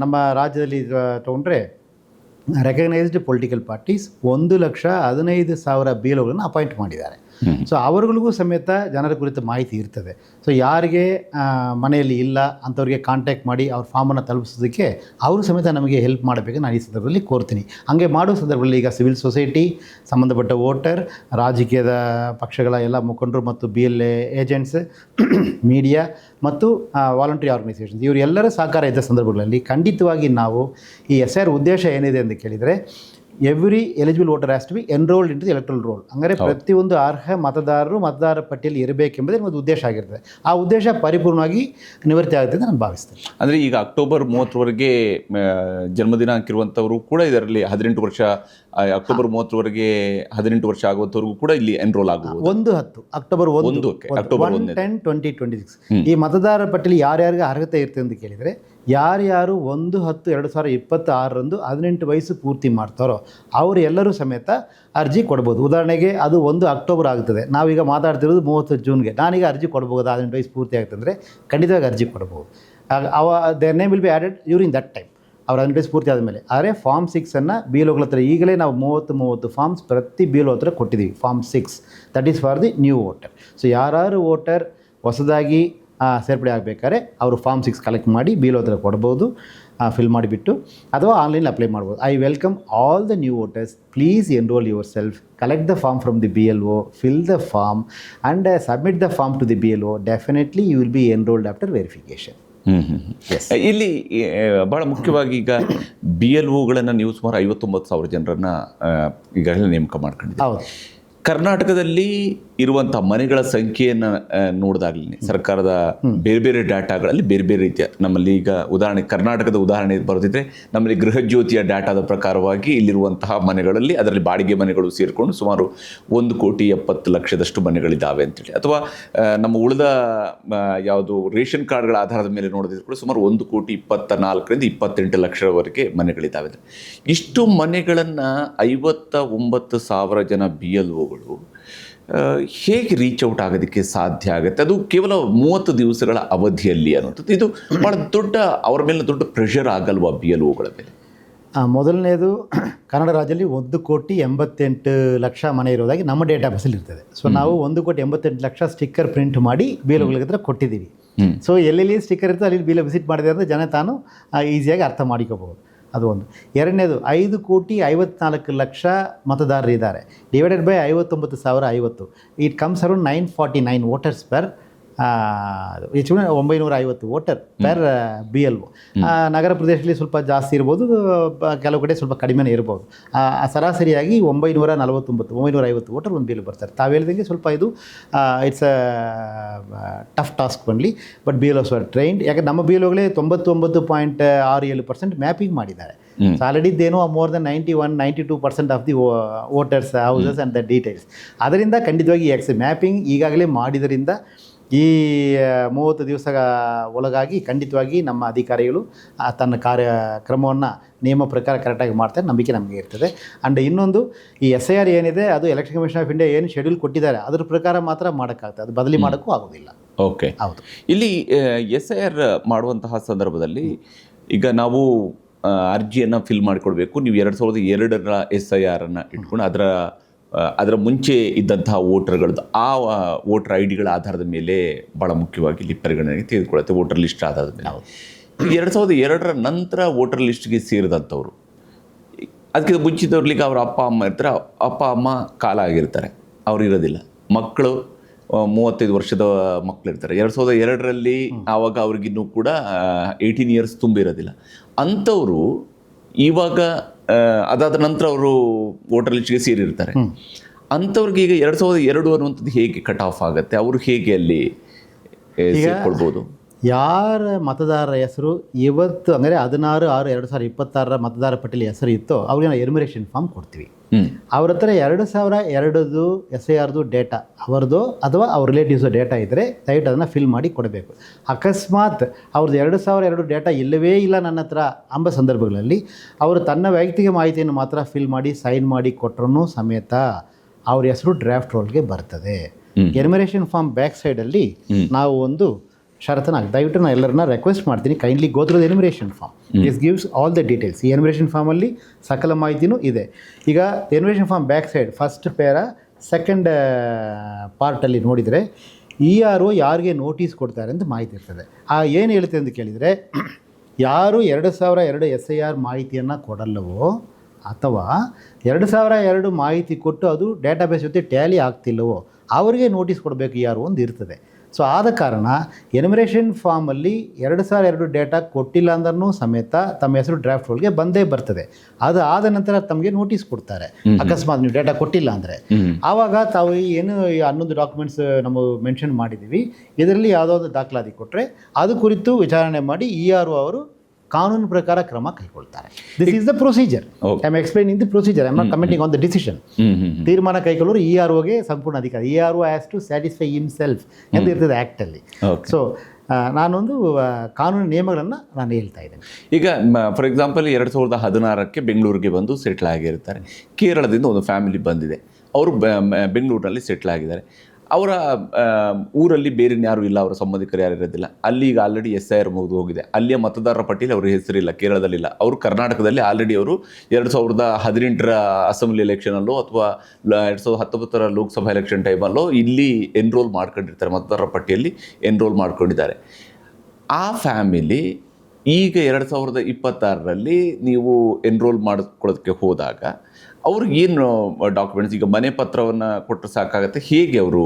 ನಮ್ಮ ರಾಜ್ಯದಲ್ಲಿ ತೊಗೊಂಡ್ರೆ ರೆಕಗ್ನೈಸ್ಡ್ ಪೊಲಿಟಿಕಲ್ ಪಾರ್ಟೀಸ್ 1,15,000 BLOಗಳನ್ನು ಅಪಾಯಿಂಟ್ ಮಾಡಿದ್ದಾರೆ. ಸೊ ಅವರುಗಳಿಗೂ ಸಮೇತ ಜನರ ಕುರಿತು ಮಾಹಿತಿ ಇರ್ತದೆ. ಸೊ ಯಾರಿಗೆ ಮನೆಯಲ್ಲಿ ಇಲ್ಲ ಅಂಥವ್ರಿಗೆ ಕಾಂಟ್ಯಾಕ್ಟ್ ಮಾಡಿ ಅವ್ರ ಫಾರ್ಮನ್ನು ತಲುಪಿಸೋದಕ್ಕೆ ಅವರು ಸಮೇತ ನಮಗೆ ಹೆಲ್ಪ್ ಮಾಡಬೇಕು ನಾನು ಈ ಸಂದರ್ಭದಲ್ಲಿ ಕೋರ್ತೀನಿ. ಹಾಗೆ ಮಾಡೋ ಸಂದರ್ಭದಲ್ಲಿ ಈಗ ಸಿವಿಲ್ ಸೊಸೈಟಿ, ಸಂಬಂಧಪಟ್ಟ ವೋಟರ್, ರಾಜಕೀಯದ ಪಕ್ಷಗಳ ಎಲ್ಲ ಮುಖಂಡರು ಮತ್ತು BLA ಏಜೆಂಟ್ಸ್, ಮೀಡಿಯಾ ಮತ್ತು ವಾಲಂಟ್ರಿ ಆರ್ಗನೈಸೇಷನ್ಸ್ ಇವರೆಲ್ಲರ ಸಹಕಾರ ಇದ್ದ ಸಂದರ್ಭಗಳಲ್ಲಿ ಖಂಡಿತವಾಗಿ ನಾವು ಈ SIR ಉದ್ದೇಶ ಏನಿದೆ ಅಂತ ಕೇಳಿದರೆ, every eligible voter has to be enrolled into the electoral roll. ಅಂದರೆ ಪ್ರತಿಯೊಂದು ಅರ್ಹ ಮತದಾರರು ಮತದಾರರ ಪಟ್ಟಿಯಲ್ಲಿ ಇರಬೇಕೆಂಬುದೇ ಒಂದು ಉದ್ದೇಶ ಆಗಿರ್ತದೆ. ಆ ಉದ್ದೇಶ ಪರಿಪೂರ್ಣವಾಗಿ ನಿವೃತ್ತಿ ಆಗುತ್ತೆ ಅಂತ ನಾನು ಭಾವಿಸ್ತೇನೆ. ಅಂದರೆ ಈಗ ಅಕ್ಟೋಬರ್ 30ರವರೆಗೆ ಜನ್ಮದಿನ ಹಾಕಿರುವಂಥವರು ಕೂಡ ಇದರಲ್ಲಿ 18 ವರ್ಷ, ಅಕ್ಟೋಬರ್ 30ರವರೆಗೆ 18 ವರ್ಷ ಆಗುವಂಥವ್ರಿಗೂ ಕೂಡ ಇಲ್ಲಿ ಎನ್ರೋಲ್ ಆಗಬಹುದು. ಅಕ್ಟೋಬರ್ 1/10/2026 ಈ ಮತದಾರರ ಪಟ್ಟಿಯಲ್ಲಿ ಯಾರ್ಯಾರಿಗೆ ಅರ್ಹತೆ ಇರ್ತದೆ ಅಂತ ಕೇಳಿದರೆ, ಯಾರ್ಯಾರು 1/10/2026 18 ವಯಸ್ಸು ಪೂರ್ತಿ ಮಾಡ್ತಾರೋ ಅವರೆಲ್ಲರೂ ಸಮೇತ ಅರ್ಜಿ ಕೊಡ್ಬೋದು. ಉದಾಹರಣೆಗೆ ಅದು 1 ಅಕ್ಟೋಬರ್ ಆಗುತ್ತದೆ, ನಾವೀಗ ಮಾತಾಡ್ತಿರೋದು 30 ಜೂನ್ಗೆ. ನಾನೀಗ ಅರ್ಜಿ ಕೊಡ್ಬೋದು, 18 ವಯಸ್ಸು ಪೂರ್ತಿ ಆಗ್ತಂದರೆ ಖಂಡಿತವಾಗಿ ಅರ್ಜಿ ಕೊಡ್ಬೋದು. There name will be added during that time, ಅವ್ರ 18 ವಯಸ್ಸು ಪೂರ್ತಿ ಆದಮೇಲೆ. ಆದರೆ ಫಾರ್ಮ್ 6ಅನ್ನು BLOಗಳ ಹತ್ರ ಈಗಲೇ ನಾವು 30 ಫಾರ್ಮ್ಸ್ ಪ್ರತಿ BLO ಹತ್ರ ಕೊಟ್ಟಿದ್ದೀವಿ. Form 6 that is for the new voter. So ಯಾರು ವೋಟರ್ ಹೊಸದಾಗಿ ಸೇರ್ಪಡೆ ಆಗಬೇಕಾದ್ರೆ ಅವರು ಫಾರ್ಮ್ 6 ಕಲೆಕ್ಟ್ ಮಾಡಿ BLO ಹತ್ರ ಕೊಡ್ಬೋದು, ಫಿಲ್ ಮಾಡಿಬಿಟ್ಟು, ಅಥವಾ ಆನ್ಲೈನ್ ಅಪ್ಲೈ ಮಾಡ್ಬೋದು. I welcome all the new voters, please enrol yourself, collect the form from the BLO, fill the form and submit the form to the BLO. Definitely you will be enrolled after verification. ಇಲ್ಲಿ ಬಹಳ ಮುಖ್ಯವಾಗಿ ಈಗ BLOಗಳನ್ನು ನೀವು ಸುಮಾರು 59,000 ಜನರನ್ನು ಈಗಾಗಲೇ ನೇಮಕ ಮಾಡ್ಕೊಂಡಿದ್ದೀವಿ. ಹೌದು. ಕರ್ನಾಟಕದಲ್ಲಿ ಇರುವಂಥ ಮನೆಗಳ ಸಂಖ್ಯೆಯನ್ನು ನೋಡಿದಾಗಲೇ ಸರ್ಕಾರದ ಬೇರೆ ಬೇರೆ ಡಾಟಾಗಳಲ್ಲಿ ಬೇರೆ ಬೇರೆ ರೀತಿಯ, ನಮ್ಮಲ್ಲಿ ಈಗ ಉದಾಹರಣೆ ಕರ್ನಾಟಕದ ಉದಾಹರಣೆ ಬರೆದಿದ್ದರೆ, ನಮ್ಮಲ್ಲಿ ಗೃಹಜ್ಯೋತಿಯ ಡಾಟಾದ ಪ್ರಕಾರವಾಗಿ ಇಲ್ಲಿರುವಂತಹ ಮನೆಗಳಲ್ಲಿ ಅದರಲ್ಲಿ ಬಾಡಿಗೆ ಮನೆಗಳು ಸೇರಿಕೊಂಡು ಸುಮಾರು 1,70,00,000 ಮನೆಗಳಿದ್ದಾವೆ ಅಂತೇಳಿ, ಅಥವಾ ನಮ್ಮ ಉಳಿದ ಯಾವುದು ರೇಷನ್ ಕಾರ್ಡ್ಗಳ ಆಧಾರದ ಮೇಲೆ ನೋಡಿದ್ರೆ ಕೂಡ ಸುಮಾರು 1,24,28,00,000ವರೆಗೆ ಮನೆಗಳಿದ್ದಾವೆ. ಇಷ್ಟು ಮನೆಗಳನ್ನು 59,000 ಜನ BLOಗಳು ಹೇಗೆ ರೀಚ್ ಔಟ್ ಆಗೋದಕ್ಕೆ ಸಾಧ್ಯ ಆಗುತ್ತೆ? ಅದು ಕೇವಲ 30 ದಿವಸಗಳ ಅವಧಿಯಲ್ಲಿ ಅನ್ನೋದು ಇದು ಭಾಳ ದೊಡ್ಡ, ಅವರ ಮೇಲೆ ದೊಡ್ಡ ಪ್ರೆಷರ್ ಆಗಲ್ವಾ BLOಗಳ ಮೇಲೆ? ಮೊದಲನೇದು, ಕನ್ನಡ ರಾಜ್ಯದಲ್ಲಿ 1,88,00,000 ಮನೆ ಇರೋದಾಗಿ ನಮ್ಮ ಡೇಟಾ ಬೇಸಲ್ಲಿ ಇರ್ತದೆ. ಸೊ ನಾವು 1,88,00,000 ಸ್ಟಿಕ್ಕರ್ ಪ್ರಿಂಟ್ ಮಾಡಿ BLOಗಳ ಹತ್ರ ಕೊಟ್ಟಿದ್ದೀವಿ. ಸೊ ಎಲ್ಲೆಲ್ಲಿ ಸ್ಟಿಕ್ಕರ್ ಇರ್ತದೆ ಅಲ್ಲಿ BLO ವಿಸಿಟ್ ಮಾಡಿದೆ ಅಂದರೆ ಜನ ತಾನು ಈಸಿಯಾಗಿ ಅರ್ಥ ಮಾಡಿಕೋಬಹುದು. ಅದು ಒಂದು. ಎರಡನೇದು, 5,54,00,000 ಮತದಾರರು ಇದ್ದಾರೆ. Divided by 59,050, it comes around 949 voters per ಹೆಚ್ಚು 950 voter per B L O. ನಗರ ಪ್ರದೇಶದಲ್ಲಿ ಸ್ವಲ್ಪ ಜಾಸ್ತಿ ಇರ್ಬೋದು, ಕೆಲವು ಕಡೆ ಸ್ವಲ್ಪ ಕಡಿಮೆನೇ ಇರ್ಬೋದು. ಸರಾಸರಿಯಾಗಿ 950 ವೋಟರ್ ಒಂದು ಬಿ ಎಲ್ ಬರ್ತಾರೆ. ತಾವು ಹೇಳಿದಂಗೆ ಸ್ವಲ್ಪ ಇದು it's tough task only, but B L Os are trained. ಯಾಕಂದ್ರೆ ನಮ್ಮ ಬಿ ಎಲ್ ಒಗಳೇ 99.67% ಮ್ಯಾಪಿಂಗ್ ಮಾಡಿದ್ದಾರೆ. ಸೊ ಆಲ್ರೆಡಿ ದೇನೋ more than 92% of the voters houses and the details. ಅದರಿಂದ ಖಂಡಿತವಾಗಿ ಮ್ಯಾಪಿಂಗ್ ಈಗಾಗಲೇ ಮಾಡಿದರಿಂದ ಈ 30 ದಿವಸ ಒಳಗಾಗಿ ಖಂಡಿತವಾಗಿ ನಮ್ಮ ಅಧಿಕಾರಿಗಳು ತನ್ನ ಕಾರ್ಯಕ್ರಮವನ್ನು ನಿಯಮ ಪ್ರಕಾರ ಕರೆಕ್ಟಾಗಿ ಮಾಡ್ತಾರೆ, ನಂಬಿಕೆ ನಮಗೆ ಇರ್ತದೆ. ಆ್ಯಂಡ್ ಇನ್ನೊಂದು, ಈ SIR ಏನಿದೆ ಅದು ಎಲೆಕ್ಷನ್ ಕಮಿಷನ್ ಆಫ್ ಇಂಡಿಯಾ ಏನು ಶೆಡ್ಯೂಲ್ ಕೊಟ್ಟಿದ್ದಾರೆ ಅದ್ರ ಪ್ರಕಾರ ಮಾತ್ರ ಮಾಡೋಕ್ಕಾಗ್ತದೆ, ಅದು ಬದಲಿ ಮಾಡೋಕ್ಕೂ ಆಗೋದಿಲ್ಲ. ಓಕೆ, ಹೌದು. ಇಲ್ಲಿ SIR ಮಾಡುವಂತಹ ಸಂದರ್ಭದಲ್ಲಿ ಈಗ ನಾವು ಅರ್ಜಿಯನ್ನು ಫಿಲ್ ಮಾಡಿಕೊಡ್ಬೇಕು. ನೀವು 2002ರ SIR ಇಟ್ಕೊಂಡು ಅದರ ಮುಂಚೆ ಇದ್ದಂತಹ ವೋಟರ್ಗಳದ್ದು ಆ ವೋಟರ್ ID ಗಳ ಆಧಾರದ ಮೇಲೆ ಭಾಳ ಮುಖ್ಯವಾಗಿ ಇಲ್ಲಿ ಪರಿಗಣನೆಗೆ ತೆಗೆದುಕೊಳ್ಳುತ್ತೆ, ವೋಟರ್ ಲಿಸ್ಟ್ ಆಧಾರದ ಮೇಲೆ. 2002ರ ನಂತರ ವೋಟರ್ ಲಿಸ್ಟ್ಗೆ ಸೇರಿದಂಥವ್ರು, ಅದಕ್ಕಿಂತ ಮುಂಚಿತವ್ರಿಗೆ ಅವ್ರ ಅಪ್ಪ ಅಮ್ಮ ಇರ್ತಾರೆ, ಅಪ್ಪ ಅಮ್ಮ ಕಾಲ ಆಗಿರ್ತಾರೆ, ಅವ್ರು ಇರೋದಿಲ್ಲ. ಮಕ್ಕಳು 35 ವರ್ಷದ ಮಕ್ಕಳಿರ್ತಾರೆ 2002ರಲ್ಲಿ, ಆವಾಗ ಅವ್ರಿಗಿನ್ನೂ ಕೂಡ 18 ಇಯರ್ಸ್ ತುಂಬಿರೋದಿಲ್ಲ. ಅಂಥವರು ಇವಾಗ ಅದಾದ ನಂತರ ಅವರು ವೋಟರ್ ಲಿಸ್ಟ್ಗೆ ಸೇರಿರ್ತಾರೆ. ಅಂಥವ್ರಿಗೆ ಈಗ 2002 ಅನ್ನುವಂಥದ್ದು ಹೇಗೆ ಕಟ್ ಆಫ್ ಆಗುತ್ತೆ? ಅವರು ಹೇಗೆ ಅಲ್ಲಿ ಸೇರ್ಕೊಳ್ಬೋದು? ಯಾರ ಮತದಾರರ ಹೆಸರು ಇವತ್ತು ಅಂದರೆ 16/6/2026 ಮತದಾರ ಪಟ್ಟಿಯಲ್ಲಿ ಹೆಸರು ಇತ್ತೋ ಅವ್ರಿಗೆ ನಾವು ಎನ್ಯುಮರೇಷನ್ ಫಾರ್ಮ್ ಕೊಡ್ತೀವಿ. ಅವ್ರ ಹತ್ರ 2002 SIRದು ಡೇಟಾ ಅವರದು ಅಥವಾ ಅವ್ರ ರಿಲೇಟಿವ್ಸ್ ಡೇಟಾ ಇದ್ದರೆ ದಯವಿಟ್ಟು ಅದನ್ನು ಫಿಲ್ ಮಾಡಿ ಕೊಡಬೇಕು. ಅಕಸ್ಮಾತ್ ಅವ್ರದ್ದು 2002 ಡೇಟಾ ಇಲ್ಲವೇ ಇಲ್ಲ ನನ್ನ ಹತ್ರ ಅಂಬ ಸಂದರ್ಭಗಳಲ್ಲಿ ಅವರು ತನ್ನ ವೈಯಕ್ತಿಕ ಮಾಹಿತಿಯನ್ನು ಮಾತ್ರ ಫಿಲ್ ಮಾಡಿ ಸೈನ್ ಮಾಡಿ ಕೊಟ್ಟರೂ ಸಮೇತ ಅವ್ರ ಹೆಸರು ಡ್ರಾಫ್ಟ್ ರೋಲ್ಗೆ ಬರ್ತದೆ. ಎನ್ಯುಮರೇಷನ್ ಫಾರ್ಮ್ ಬ್ಯಾಕ್ ಸೈಡಲ್ಲಿ ನಾವು ಒಂದು ಷರತ್ತನ್ನು ದಯವಿಟ್ಟು ನಾನು ಎಲ್ಲರನ್ನ ರಿಕ್ವೆಸ್ಟ್ ಮಾಡ್ತೀನಿ, kindly go through the enumeration form. This gives all the details. ಈ ಎನ್ಯುಮರೇಷನ್ ಫಾರ್ಮಲ್ಲಿ ಸಕಲ ಮಾಹಿತಿನೂ ಇದೆ. ಈಗ enumeration form back side first para second ಪಾರ್ಟಲ್ಲಿ ನೋಡಿದರೆ ERO ಯಾರಿಗೆ ನೋಟಿಸ್ ಕೊಡ್ತಾರೆ ಅಂತ ಮಾಹಿತಿ ಇರ್ತದೆ. ಏನು ಹೇಳುತ್ತೆ ಅಂತ ಕೇಳಿದರೆ, ಯಾರು 2002 SIR ಮಾಹಿತಿಯನ್ನು ಕೊಡಲ್ಲವೋ ಅಥವಾ 2002 ಮಾಹಿತಿ ಕೊಟ್ಟು ಅದು ಡೇಟಾಬೇಸ್ ಜೊತೆ ಟ್ಯಾಲಿ ಆಗ್ತಿಲ್ಲವೋ ಅವರಿಗೆ ನೋಟಿಸ್ ಕೊಡಬೇಕು ERO ಒಂದು ಇರ್ತದೆ. ಸೊ ಆದ ಕಾರಣ ಎನ್ಯುಮರೇಷನ್ ಫಾರ್ಮಲ್ಲಿ 2002 ಡೇಟಾ ಕೊಟ್ಟಿಲ್ಲ ಅಂದ್ರೂ ಸಮೇತ ತಮ್ಮ ಹೆಸರು ಡ್ರಾಫ್ಟ್ ರೋಲ್ಗೆ ಬಂದೇ ಬರ್ತದೆ. ಅದು ಆದ ನಂತರ ತಮಗೆ ನೋಟಿಸ್ ಕೊಡ್ತಾರೆ. ಅಕಸ್ಮಾತ್ ನೀವು ಡೇಟಾ ಕೊಟ್ಟಿಲ್ಲ ಅಂದರೆ ಆವಾಗ ತಾವು ಏನು 11 ಡಾಕ್ಯುಮೆಂಟ್ಸ್ ನಾವು ಮೆನ್ಷನ್ ಮಾಡಿದ್ದೀವಿ, ಇದರಲ್ಲಿ ಯಾವುದಾದ್ರು ದಾಖಲಾತಿ ಕೊಟ್ಟರೆ ಅದು ಕುರಿತು ವಿಚಾರಣೆ ಮಾಡಿ ERO ಅವರು ಕಾನೂನು ಪ್ರಕಾರ ಕ್ರಮ ಕೈಗೊಳ್ತಾರೆ. This is the procedure. I am explaining the procedure, I am not commenting on the decision. ತೀರ್ಮಾನ ಕೈಗೊಳ್ಳೋರು EROಗೆ ಸಂಪೂರ್ಣ ಅಧಿಕಾರ. ERO has to satisfy himself ಎಂದು ಇರ್ತದೆ ಆ್ಯಕ್ಟಲ್ಲಿ. ಸೊ ನಾನೊಂದು ಕಾನೂನು ನಿಯಮಗಳನ್ನು ನಾನು ಹೇಳ್ತಾ ಇದ್ದೇನೆ. ಈಗ ಫಾರ್ ಎಕ್ಸಾಂಪಲ್ 2016ಕ್ಕೆ ಬೆಂಗಳೂರಿಗೆ ಬಂದು ಸೆಟ್ಲ್ ಆಗಿರ್ತಾರೆ. ಕೇರಳದಿಂದ ಒಂದು ಫ್ಯಾಮಿಲಿ ಬಂದಿದೆ, ಅವರು ಬೆಂಗಳೂರಿನಲ್ಲಿ ಸೆಟ್ಲ್ ಆಗಿದ್ದಾರೆ. ಅವರ ಊರಲ್ಲಿ ಬೇರೆ ಯಾರು ಇಲ್ಲ, ಅವರ ಸಂಬಂಧಿಕರು ಯಾರು ಇರೋದಿಲ್ಲ. ಅಲ್ಲಿ ಈಗ ಆಲ್ರೆಡಿ SIR ಮುಗಿದು ಹೋಗಿದೆ, ಅಲ್ಲಿಯ ಮತದಾರರ ಪಟ್ಟಿಯಲ್ಲಿ ಅವ್ರ ಹೆಸರಿಲ್ಲ, ಕೇರಳದಲ್ಲಿಲ್ಲ. ಅವರು ಕರ್ನಾಟಕದಲ್ಲಿ ಆಲ್ರೆಡಿ ಅವರು 2018ರ ಅಸೆಂಬ್ಲಿ ಎಲೆಕ್ಷನಲ್ಲೋ ಅಥವಾ 2019ರ ಲೋಕಸಭಾ ಎಲೆಕ್ಷನ್ ಟೈಮಲ್ಲೋ ಇಲ್ಲಿ ಎನ್ರೋಲ್ ಮಾಡ್ಕೊಂಡಿರ್ತಾರೆ, ಮತದಾರರ ಪಟ್ಟಿಯಲ್ಲಿ ಎನ್ರೋಲ್ ಮಾಡ್ಕೊಂಡಿದ್ದಾರೆ. ಆ ಫ್ಯಾಮಿಲಿ ಈಗ 2026ರಲ್ಲಿ ನೀವು ಎನ್ರೋಲ್ ಮಾಡಿಕೊಳ್ಳೋದಕ್ಕೆ ಹೋದಾಗ ಅವ್ರಿಗೆ ಏನು ಡಾಕ್ಯುಮೆಂಟ್ಸ್, ಈಗ ಮನೆ ಪತ್ರವನ್ನು ಕೊಟ್ಟರೆ ಸಾಕಾಗುತ್ತೆ, ಹೇಗೆ ಅವರು?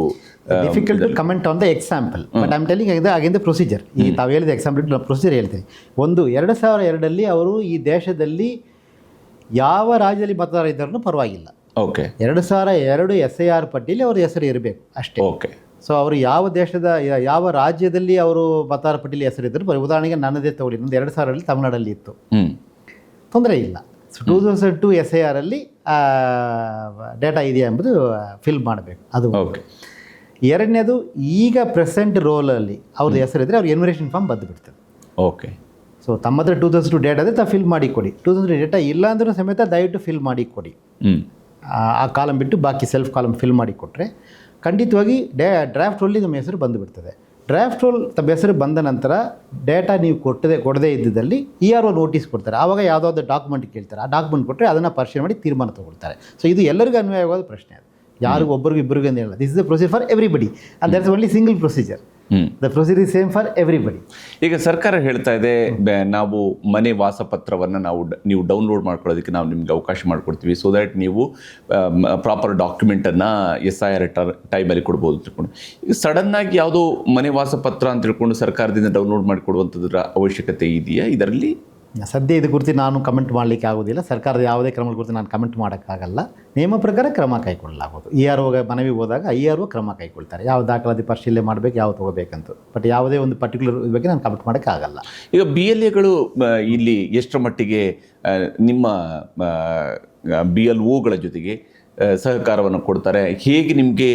Difficult to comment on the example, but I'm telling again the procedure. ಈ ತಾವು ಹೇಳಿದ ಎಕ್ಸಾಂಪಲ್ ಪ್ರೊಸೀಜರ್ ಹೇಳ್ತೀನಿ. 2002ರಲ್ಲಿ ಅವರು ಈ ದೇಶದಲ್ಲಿ ಯಾವ ರಾಜ್ಯದಲ್ಲಿ ಮತದಾರ ಇದ್ದಾರೂ ಪರವಾಗಿಲ್ಲ. ಓಕೆ, 2002 SIR ಪಟ್ಟಿಯಲ್ಲಿ ಅವ್ರ ಹೆಸರು ಇರಬೇಕು ಅಷ್ಟೇ. ಓಕೆ. ಸೊ ಅವರು ಯಾವ ದೇಶದ ಯಾವ ರಾಜ್ಯದಲ್ಲಿ ಅವರು ಮತದಾರ ಪಟ್ಟಿಯಲ್ಲಿ ಹೆಸರಿದ್ದರು, ಉದಾಹರಣೆಗೆ ನನ್ನದೇ ತಗೊಳ್ಳಿ, ಒಂದು 2000ರಲ್ಲಿ ತಮಿಳುನಾಡಲ್ಲಿ ಇತ್ತು, ತೊಂದರೆ ಇಲ್ಲ. ಸೊ 2002 SIRಲ್ಲಿ ಡೇಟಾ ಇದೆಯಾ ಎಂಬುದು ಫಿಲ್ ಮಾಡಬೇಕು, ಅದು ಓಕೆ. ಎರಡನೇದು, ಈಗ ಪ್ರೆಸೆಂಟ್ ರೋಲಲ್ಲಿ ಅವ್ರದ್ದು ಹೆಸರಿದ್ದರೆ ಅವ್ರಿಗೆ ಎನ್ಯುಮರೇಷನ್ ಫಾರ್ಮ್ ಬಂದು ಬಿಡ್ತದೆ. ಓಕೆ. ಸೊ ತಮ್ಮ ಹತ್ರ 2002 ಡೇಟಾ ಅದೇ ತಾವು ಫಿಲ್ ಮಾಡಿ ಕೊಡಿ. 2002 ಡೇಟಾ ಇಲ್ಲ ಅಂದ್ರೂ ಸಮೇತ ದಯವಿಟ್ಟು ಫಿಲ್ ಮಾಡಿ ಕೊಡಿ. ಆ ಕಾಲಮ್ ಬಿಟ್ಟು ಬಾಕಿ ಸೆಲ್ಫ್ ಕಾಲಮ್ ಫಿಲ್ ಮಾಡಿ ಕೊಟ್ಟರೆ ಖಂಡಿತವಾಗಿ ಡ್ರಾಫ್ಟ್ ರೋಲ್ಲಿ ನಮ್ಮ ಹೆಸರು ಬಂದುಬಿಡ್ತದೆ. ಡ್ರಾಫ್ಟ್ ರೋಲ್ ತಮ್ಮ ಹೆಸರು ಬಂದ ನಂತರ ಡೇಟಾ ನೀವು ಕೊಡದೇ ಇದ್ದಲ್ಲಿ ERO ನೋಟಿಸ್ ಕೊಡ್ತಾರೆ. ಆವಾಗ ಯಾವುದಾದ್ರು ಡಾಕ್ಯುಮೆಂಟ್ ಕೇಳ್ತಾರೆ, ಆ ಡಾಕ್ಯುಮೆಂಟ್ ಕೊಟ್ಟರೆ ಅದನ್ನು ಪರಿಶೀಲನೆ ಮಾಡಿ ತೀರ್ಮಾನ ತೊಗೊಳ್ತಾರೆ. ಸೊ ಇದು ಎಲ್ಲರಿಗೂ ಅನ್ವಯವಾದ ಪ್ರಶ್ನೆ, ಅದು ಯಾರಿಗೂ ಒಬ್ಬರಿಗೂ ಇಬ್ಬರಿಗೂ ಅಂತ ಹೇಳಲ್ಲ. This is the procedure for everybody, and that's only single procedure. The procedure is same for everybody. ಈಗ ಸರ್ಕಾರ ಹೇಳ್ತಾ ಇದೆ ನಾವು ಮನೆ ವಾಸಪತ್ರವನ್ನು ನೀವು ಡೌನ್ಲೋಡ್ ಮಾಡ್ಕೊಳ್ಳೋದಕ್ಕೆ ನಾವು ನಿಮ್ಗೆ ಅವಕಾಶ ಮಾಡಿಕೊಡ್ತೀವಿ, ಸೊ ದ್ಯಾಟ್ ನೀವು ಪ್ರಾಪರ್ ಡಾಕ್ಯುಮೆಂಟನ್ನು SIR ಟೈಮಲ್ಲಿ ಕೊಡ್ಬೋದು ತಿಳ್ಕೊಂಡು. ಈಗ ಸಡನ್ನಾಗಿ ಯಾವುದೋ ಮನೆ ವಾಸಪತ್ರ ಅಂತ ತಿಳ್ಕೊಂಡು ಸರ್ಕಾರದಿಂದ ಡೌನ್ಲೋಡ್ ಮಾಡಿಕೊಡುವಂಥದ್ರ ಅವಶ್ಯಕತೆ ಇದೆಯಾ ಇದರಲ್ಲಿ? ಸದ್ಯ ಇದು ಕುರಿತು ನಾನು ಕಮೆಂಟ್ ಮಾಡಲಿಕ್ಕೆ ಆಗೋದಿಲ್ಲ. ಸರ್ಕಾರದ ಯಾವುದೇ ಕ್ರಮದ ಕುರಿತು ನಾನು ಕಮೆಂಟ್ ಮಾಡೋಕ್ಕಾಗಲ್ಲ. ನಿಯಮ ಪ್ರಕಾರ ಕ್ರಮ ಕೈಗೊಳ್ಳಲಾಗೋದು. EROಗೆ ಮನವಿ ಹೋದಾಗ ERO ಕ್ರಮ ಕೈಗೊಳ್ತಾರೆ, ಯಾವ ದಾಖಲಾತಿ ಪರಿಶೀಲನೆ ಮಾಡಬೇಕು, ಯಾವ ತೊಗೋಬೇಕಂತ. ಬಟ್ ಯಾವುದೇ ಒಂದು ಪರ್ಟಿಕ್ಯುಲರ್ ಬಗ್ಗೆ ನಾನು ಕಮೆಂಟ್ ಮಾಡೋಕ್ಕಾಗಲ್ಲ. ಈಗ BLAಗಳು ಇಲ್ಲಿ ಎಷ್ಟರ ಮಟ್ಟಿಗೆ ನಿಮ್ಮ BLOಗಳ ಜೊತೆಗೆ ಸಹಕಾರವನ್ನು ಕೊಡ್ತಾರೆ? ಹೇಗೆ ನಿಮಗೆ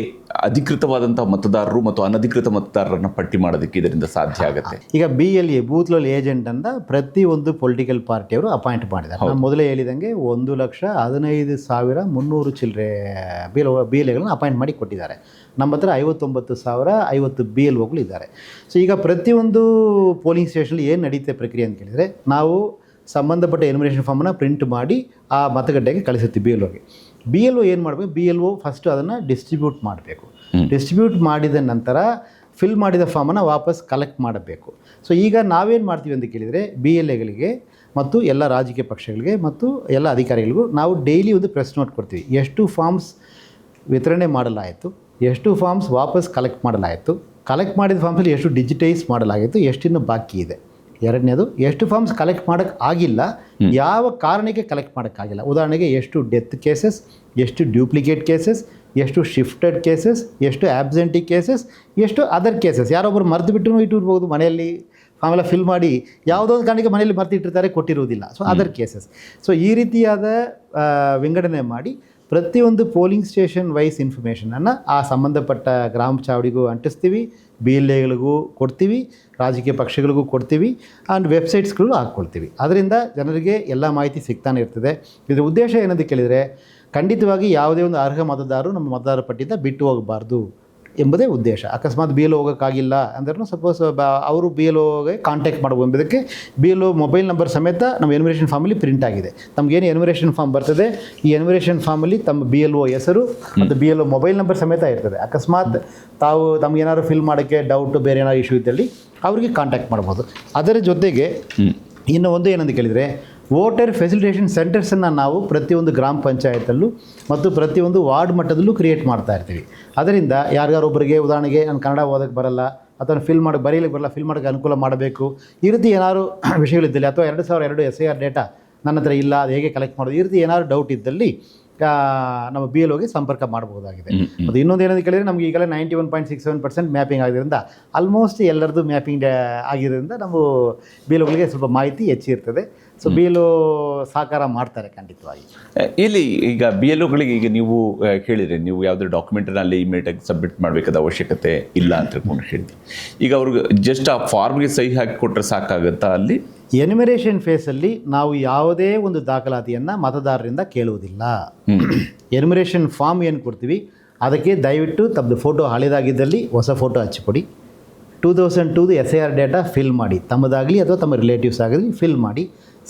ಅಧಿಕೃತವಾದಂಥ ಮತದಾರರು ಮತ್ತು ಅನಧಿಕೃತ ಮತದಾರರನ್ನು ಪಟ್ಟಿ ಮಾಡೋದಕ್ಕೆ ಇದರಿಂದ ಸಾಧ್ಯ ಆಗುತ್ತೆ? ಈಗ BLA ಬೂತ್ ಲೆವೆಲ್ ಏಜೆಂಟ್ ಅಂತ ಪ್ರತಿಯೊಂದು ಪೊಲಿಟಿಕಲ್ ಪಾರ್ಟಿಯವರು ಅಪಾಯಿಂಟ್ ಮಾಡಿದ್ದಾರೆ. ನಾನು ಮೊದಲೇ ಹೇಳಿದಂಗೆ 1,15,300 ಚಿಲ್ಲರೆ BLAಗಳನ್ನು ಅಪಾಯಿಂಟ್ ಮಾಡಿ ಕೊಟ್ಟಿದ್ದಾರೆ. ನಮ್ಮ ಹತ್ರ 59,050 BLOಗಳು ಇದ್ದಾರೆ. ಸೊ ಈಗ ಪ್ರತಿಯೊಂದು ಪೋಲಿಂಗ್ ಸ್ಟೇಷನಲ್ಲಿ ಏನು ನಡೀತೆ ಪ್ರಕ್ರಿಯೆ ಅಂತ ಕೇಳಿದರೆ, ನಾವು ಸಂಬಂಧಪಟ್ಟ ಎನ್ಯುಮರೇಷನ್ ಫಾರ್ಮನ್ನು ಪ್ರಿಂಟ್ ಮಾಡಿ ಆ ಮತಗಟ್ಟೆಗೆ ಕಳಿಸುತ್ತೀವಿ BLOಗೆ. BLO ಏನು ಮಾಡಬೇಕು, BLO ಫಸ್ಟು ಅದನ್ನು ಡಿಸ್ಟ್ರಿಬ್ಯೂಟ್ ಮಾಡಬೇಕು. ಡಿಸ್ಟ್ರಿಬ್ಯೂಟ್ ಮಾಡಿದ ನಂತರ ಫಿಲ್ ಮಾಡಿದ ಫಾರ್ಮನ್ನು ವಾಪಸ್ ಕಲೆಕ್ಟ್ ಮಾಡಬೇಕು. ಸೊ ಈಗ ನಾವೇನು ಮಾಡ್ತೀವಿ ಅಂತ ಕೇಳಿದರೆ, BLAಗಳಿಗೆ ಮತ್ತು ಎಲ್ಲ ರಾಜಕೀಯ ಪಕ್ಷಗಳಿಗೆ ಮತ್ತು ಎಲ್ಲ ಅಧಿಕಾರಿಗಳಿಗೂ ನಾವು ಡೈಲಿ ಒಂದು ಪ್ರೆಸ್ ನೋಟ್ ಕೊಡ್ತೀವಿ. ಎಷ್ಟು ಫಾರ್ಮ್ಸ್ ವಿತರಣೆ ಮಾಡಲಾಯಿತು, ಎಷ್ಟು ಫಾರ್ಮ್ಸ್ ವಾಪಸ್ ಕಲೆಕ್ಟ್ ಮಾಡಲಾಯಿತು, ಕಲೆಕ್ಟ್ ಮಾಡಿದ ಫಾರ್ಮ್ಸಲ್ಲಿ ಎಷ್ಟು ಡಿಜಿಟೈಸ್ ಮಾಡಲಾಗಿತ್ತು, ಎಷ್ಟಿನ್ನು ಬಾಕಿ ಇದೆ. ಎರಡನೇದು, ಎಷ್ಟು ಫಾರ್ಮ್ಸ್ ಕಲೆಕ್ಟ್ ಮಾಡೋಕ್ಕೆ ಆಗಿಲ್ಲ, ಯಾವ ಕಾರಣಕ್ಕೆ ಕಲೆಕ್ಟ್ ಮಾಡೋಕ್ಕಾಗಿಲ್ಲ. ಉದಾಹರಣೆಗೆ ಎಷ್ಟು ಡೆತ್ ಕೇಸಸ್, ಎಷ್ಟು ಡ್ಯೂಪ್ಲಿಕೇಟ್ ಕೇಸಸ್, ಎಷ್ಟು ಶಿಫ್ಟೆಡ್ ಕೇಸಸ್, ಎಷ್ಟು ಆಬ್ಸೆಂಟಿ ಕೇಸಸ್, ಎಷ್ಟು ಅದರ್ ಕೇಸಸ್. ಯಾರೊಬ್ಬರು ಮರೆತು ಬಿಟ್ಟು ಇಟ್ಟಿರ್ಬೋದು ಮನೆಯಲ್ಲಿ, ಆಮೇಲೆ ಫಿಲ್ ಮಾಡಿ ಯಾವುದೋ ಒಂದು ಕಾರಣಕ್ಕೆ ಮನೆಯಲ್ಲಿ ಮರೆತಿಟ್ಟಿರ್ತಾರೆ, ಕೊಟ್ಟಿರುವುದಿಲ್ಲ. So other cases. ಸೊ ಈ ರೀತಿಯಾದ ವಿಂಗಡಣೆ ಮಾಡಿ ಪ್ರತಿಯೊಂದು ಪೋಲಿಂಗ್ ಸ್ಟೇಷನ್ ವೈಸ್ ಇನ್ಫಾರ್ಮೇಷನನ್ನು ಆ ಸಂಬಂಧಪಟ್ಟ ಗ್ರಾಮ ಚಾವಡಿಗೂ ಅಂಟಿಸ್ತೀವಿ, BLAಗಳಿಗೂ ಕೊಡ್ತೀವಿ, ರಾಜಕೀಯ ಪಕ್ಷಗಳಿಗೂ ಕೊಡ್ತೀವಿ, ಆ್ಯಂಡ್ ವೆಬ್ಸೈಟ್ಸ್ಗಳು ಹಾಕ್ಕೊಳ್ತೀವಿ. ಅದರಿಂದ ಜನರಿಗೆ ಎಲ್ಲ ಮಾಹಿತಿ ಸಿಗ್ತಾನೆ ಇರ್ತದೆ. ಇದರ ಉದ್ದೇಶ ಏನಂತ ಕೇಳಿದರೆ, ಖಂಡಿತವಾಗಿ ಯಾವುದೇ ಒಂದು ಅರ್ಹ ಮತದಾರರು ನಮ್ಮ ಮತದಾರರ ಪಟ್ಟಿಯಿಂದ ಬಿಟ್ಟು ಹೋಗಬಾರ್ದು ಎಂಬುದೇ ಉದ್ದೇಶ. ಅಕಸ್ಮಾತ್ BLO ಹೋಗೋಕ್ಕಾಗಿಲ್ಲ ಅಂದ್ರೂ ಸಪೋಸ್ ಅವರು BLOಗೆ ಕಾಂಟ್ಯಾಕ್ಟ್ ಮಾಡ್ಬೋದು ಎಂಬುದಕ್ಕೆ BLO ಮೊಬೈಲ್ ನಂಬರ್ ಸಮೇತ ನಮ್ಮ ಎನ್ಯುಮರೇಷನ್ ಫಾರ್ಮಲ್ಲಿ ಪ್ರಿಂಟ್ ಆಗಿದೆ. ತಮಗೇನು ಎನ್ಯುಮರೇಷನ್ ಫಾರ್ಮ್ ಬರ್ತದೆ, ಈ ಎನ್ಯುಮರೇಷನ್ ಫಾರ್ಮಲ್ಲಿ ತಮ್ಮ BLO ಹೆಸರು ಮತ್ತು BLO ಮೊಬೈಲ್ ನಂಬರ್ ಸಮೇತ ಇರ್ತದೆ. ಅಕಸ್ಮಾತ್ ತಾವು ತಮಗೇನಾದ್ರು ಫಿಲ್ ಮಾಡೋಕ್ಕೆ ಡೌಟು, ಬೇರೆ ಏನಾದ್ರು ಇಶ್ಯೂ ಇದ್ದಲ್ಲಿ ಅವರಿಗೆ ಕಾಂಟ್ಯಾಕ್ಟ್ ಮಾಡ್ಬೋದು. ಅದರ ಜೊತೆಗೆ ಇನ್ನು ಒಂದು ಏನಂತ ಕೇಳಿದರೆ, ವೋಟರ್ ಫೆಸಿಲಿಟೇಷನ್ ಸೆಂಟರ್ಸನ್ನು ನಾವು ಪ್ರತಿಯೊಂದು ಗ್ರಾಮ ಪಂಚಾಯತಲ್ಲೂ ಮತ್ತು ಪ್ರತಿಯೊಂದು ವಾರ್ಡ್ ಮಟ್ಟದಲ್ಲೂ ಕ್ರಿಯೇಟ್ ಮಾಡ್ತಾ ಇರ್ತೀವಿ. ಅದರಿಂದ ಯಾರಿಗಾರೊಬ್ಬರಿಗೆ, ಉದಾಹರಣೆಗೆ ನಾನು ಕನ್ನಡ ಓದೋಕ್ಕೆ ಬರಲ್ಲ ಅಥವಾ ಫಿಲ್ ಮಾಡೋಕ್ಕೆ ಬರೀಲಿಕ್ಕೆ ಬರಲ್ಲ, ಫಿಲ್ ಮಾಡೋಕ್ಕೆ ಅನುಕೂಲ ಮಾಡಬೇಕು, ಈ ರೀತಿ ಏನಾದ್ರು ವಿಷಯಗಳಿದ್ದಲ್ಲಿ, ಅಥವಾ 2002 SIR ಡೇಟಾ ನನ್ನ ಹತ್ರ ಇಲ್ಲ, ಅದು ಹೇಗೆ ಕಲೆಕ್ಟ್ ಮಾಡೋದು, ಈ ರೀತಿ ಏನಾದ್ರು ಡೌಟ್ ಇದ್ದಲ್ಲಿ ನಮ್ಮ BLOಗೆ ಸಂಪರ್ಕ ಮಾಡಬಹುದಾಗಿದೆ. ಮತ್ತು ಇನ್ನೊಂದು ಏನಂತ ಕೇಳಿದರೆ, ನಮಗೆ ಈಗಲೇ 91.67% ಮ್ಯಾಪಿಂಗ್ ಆಗಿರೋದ್ರಿಂದ ಆಲ್ಮೋಸ್ಟ್ ಎಲ್ಲರದ್ದು ಮ್ಯಾಪಿಂಗ್ ಆಗಿರೋದ್ರಿಂದ ನಮ್ಮ BLOಗಳಿಗೆ ಸ್ವಲ್ಪ ಮಾಹಿತಿ ಹೆಚ್ಚಿರ್ತದೆ. ಸೊ BLO ಸಹಕಾರ ಮಾಡ್ತಾರೆ ಖಂಡಿತವಾಗಿ. ಇಲ್ಲಿ ಈಗ BLOಗಳಿಗೆ ಈಗ ನೀವು ಹೇಳಿದರೆ, ನೀವು ಯಾವುದೇ ಡಾಕ್ಯುಮೆಂಟನ್ನು ಅಲ್ಲಿ ಇಮಿಡಿಯೇಟಾಗಿ ಸಬ್ಮಿಟ್ ಮಾಡಬೇಕಾದ ಅವಶ್ಯಕತೆ ಇಲ್ಲ ಅಂತ ತಿಳ್ಕೊಂಡು ಹೇಳ್ತೀವಿ. ಈಗ ಅವ್ರಿಗೆ ಜಸ್ಟ್ ಆ ಫಾರ್ಮ್ಗೆ ಸಹಿ ಹಾಕಿ ಕೊಟ್ಟರೆ ಸಾಕಾಗುತ್ತಾ? ಅಲ್ಲಿ ಎನ್ಯುಮರೇಷನ್ ಫೇಸಲ್ಲಿ ನಾವು ಯಾವುದೇ ಒಂದು ದಾಖಲಾತಿಯನ್ನು ಮತದಾರರಿಂದ ಕೇಳುವುದಿಲ್ಲ. ಎನ್ಯುಮರೇಷನ್ ಫಾರ್ಮ್ ಏನು ಕೊಡ್ತೀವಿ ಅದಕ್ಕೆ ದಯವಿಟ್ಟು ತಮ್ಮದು ಫೋಟೋ ಹಳೆದಾಗಿದ್ದಲ್ಲಿ ಹೊಸ ಫೋಟೋ ಹಚ್ಚಿಕೊಡಿ. 2002 SIR ಡೇಟಾ ಫಿಲ್ ಮಾಡಿ, ತಮ್ಮದಾಗಲಿ ಅಥವಾ ತಮ್ಮ ರಿಲೇಟಿವ್ಸ್ ಆಗಲಿ ಫಿಲ್ ಮಾಡಿ,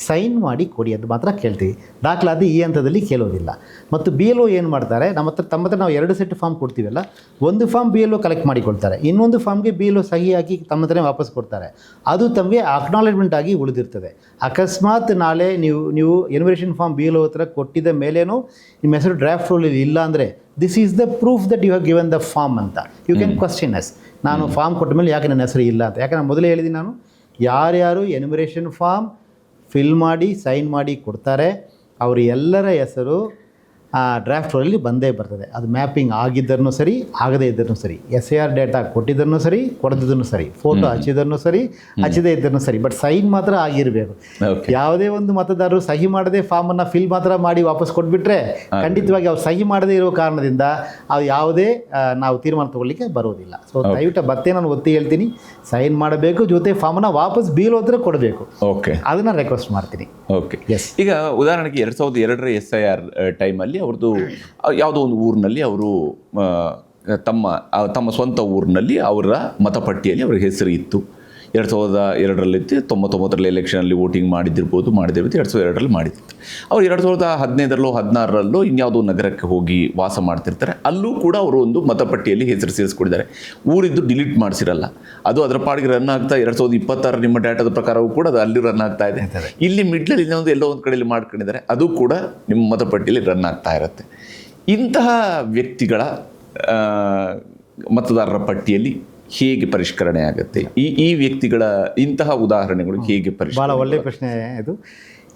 ಸೈನ್ ಮಾಡಿ ಕೊಡಿ, ಅದು ಮಾತ್ರ ಕೇಳ್ತೀವಿ. ದಾಖಲಾತಿ ಈ ಹಂತದಲ್ಲಿ ಕೇಳೋದಿಲ್ಲ. ಮತ್ತು BLO ಏನು ಮಾಡ್ತಾರೆ, ತಮ್ಮ ಹತ್ರ ನಾವು 2 ಸೆಟ್ ಫಾರ್ಮ್ ಕೊಡ್ತೀವಲ್ಲ, ಒಂದು ಫಾರ್ಮ್ BLO ಕಲೆಕ್ಟ್ ಮಾಡಿಕೊಳ್ತಾರೆ, ಇನ್ನೊಂದು ಫಾರ್ಮ್ಗೆ BLO ಸಹಿ ಹಾಕಿ ತಮ್ಮ ಹತ್ರನೇ ವಾಪಸ್ ಕೊಡ್ತಾರೆ. ಅದು ತಮಗೆ ಅಕ್ನಾಲೆಜ್ಮೆಂಟ್ ಆಗಿ ಉಳಿದಿರ್ತದೆ. ಅಕಸ್ಮಾತ್ ನಾಳೆ ನೀವು ಎನ್ಯುಮರೇಷನ್ ಫಾರ್ಮ್ BLO ಹತ್ರ ಕೊಟ್ಟಿದ್ದ ಮೇಲೇನೂ ನಿಮ್ಮ ಹೆಸರು ಡ್ರಾಫ್ಟ್ ರೋಲಲ್ಲಿ ಇಲ್ಲ ಅಂದರೆ, this is the proof that you have given the form ಅಂತ. ಯು ಕ್ಯಾನ್ ಕ್ವಶ್ಚನ್ ಅಸ್, ನಾನು ಫಾರ್ಮ್ ಕೊಟ್ಟ ಮೇಲೆ ಯಾಕೆ ನನ್ನ ಹೆಸರು ಇಲ್ಲ ಅಂತ. ಯಾಕೆ ನಾನು ಮೊದಲೇ ಹೇಳಿದ್ದೀನಿ, ನಾನು ಯಾರ್ಯಾರು ಎನ್ಯುಮರೇಷನ್ ಫಾರ್ಮ್ ಫಿಲ್ ಮಾಡಿ ಸೈನ್ ಮಾಡಿ ಕೊಡ್ತಾರೆ ಅವರು ಎಲ್ಲರ ಹೆಸರು ಡ್ರಾಫ್ಟ್ ರೋಲಲ್ಲಿ ಬಂದೇ ಬರ್ತದೆ. ಅದು ಮ್ಯಾಪಿಂಗ್ ಆಗಿದ್ದರೂ ಸರಿ, ಆಗದೇ ಇದ್ದರೂ ಸರಿ, SIR ಡೇಟಾ ಕೊಟ್ಟಿದ್ದನ್ನು ಸರಿ, ಕೊಡದಿದ್ದನ್ನು ಸರಿ, ಫೋಟೋ ಹಚ್ಚಿದ್ದನ್ನು ಸರಿ, ಹಚ್ಚದೇ ಇದ್ದನ್ನು ಸರಿ, ಬಟ್ ಸೈನ್ ಮಾತ್ರ ಆಗಿರಬೇಕು. ಯಾವುದೇ ಒಂದು ಮತದಾರರು ಸಹಿ ಮಾಡದೆ ಫಾರ್ಮನ್ನು ಫಿಲ್ ಮಾತ್ರ ಮಾಡಿ ವಾಪಸ್ ಕೊಟ್ಬಿಟ್ರೆ, ಖಂಡಿತವಾಗಿ ಅವ್ರು ಸಹಿ ಮಾಡದೇ ಇರೋ ಕಾರಣದಿಂದ ಅದು ಯಾವುದೇ ನಾವು ತೀರ್ಮಾನ ತಗೊಳ್ಳಿಕ್ಕೆ ಬರೋದಿಲ್ಲ. ಸೊ ದಯವಿಟ್ಟು ಮತ್ತೆ ನಾನು ಒತ್ತಿ ಹೇಳ್ತೀನಿ, ಸೈನ್ ಮಾಡಬೇಕು, ಜೊತೆ ಫಾರ್ಮನ್ನು ವಾಪಸ್ BLO ಹತ್ರ ಕೊಡಬೇಕು. ಓಕೆ, ಅದನ್ನು ರಿಕ್ವೆಸ್ಟ್ ಮಾಡ್ತೀನಿ. ಓಕೆ, ಈಗ ಉದಾಹರಣೆಗೆ 2002 SIR ಟೈಮಲ್ಲಿ ಅವ್ರದ್ದು ಯಾವುದೋ ಒಂದು ಊರಿನಲ್ಲಿ ಅವರು ತಮ್ಮ ಸ್ವಂತ ಊರಿನಲ್ಲಿ ಅವರ ಮತಪಟ್ಟಿಯಲ್ಲಿ ಅವರ ಹೆಸರು ಇತ್ತು. 2002ರಲ್ಲಿತ್ತು, 99ರಲ್ಲಿ ಎಲೆಕ್ಷನಲ್ಲಿ ವೋಟಿಂಗ್ ಮಾಡಿದ್ದಿರ್ಬೋದು 2002ರಲ್ಲಿ ಮಾಡಿರ್ತಾರೆ. ಅವ್ರು 2015ರಲ್ಲೋ 16ರಲ್ಲೋ ಇನ್ಯಾವುದೋ ನಗರಕ್ಕೆ ಹೋಗಿ ವಾಸ ಮಾಡ್ತಿರ್ತಾರೆ. ಅಲ್ಲೂ ಕೂಡ ಅವರು ಒಂದು ಮತಪಟ್ಟಿಯಲ್ಲಿ ಹೆಸರು ಸೇರಿಸ್ಕೊಂಡಿದ್ದಾರೆ. ಊರಿದ್ದು ಡಿಲೀಟ್ ಮಾಡಿಸಿರಲ್ಲ, ಅದು ಅದರ ಪಾಡಿಗೆ ರನ್ ಆಗ್ತಾ 2026 ನಿಮ್ಮ ಡೇಟಾದ ಪ್ರಕಾರವೂ ಕೂಡ ಅದು ಅಲ್ಲಿ ರನ್ ಆಗ್ತಾ ಇದೆ. ಇಲ್ಲಿ ಮಿಡ್ಲಲ್ಲಿ ಇನ್ನೊಂದು ಎಲ್ಲೋ ಒಂದು ಕಡೆಯಲ್ಲಿ ಮಾಡ್ಕೊಂಡಿದ್ದಾರೆ, ಅದು ಕೂಡ ನಿಮ್ಮ ಮತಪಟ್ಟಿಯಲ್ಲಿ ರನ್ ಆಗ್ತಾ ಇರುತ್ತೆ. ಇಂತಹ ವ್ಯಕ್ತಿಗಳ ಮತದಾರರ ಪಟ್ಟಿಯಲ್ಲಿ ಹೇಗೆ ಪರಿಷ್ಕರಣೆ ಆಗುತ್ತೆ? ಈ ವ್ಯಕ್ತಿಗಳ ಇಂತಹ ಉದಾಹರಣೆಗಳು ಹೇಗೆ ಭಾಳ ಒಳ್ಳೆಯ ಪ್ರಶ್ನೆ ಇದು.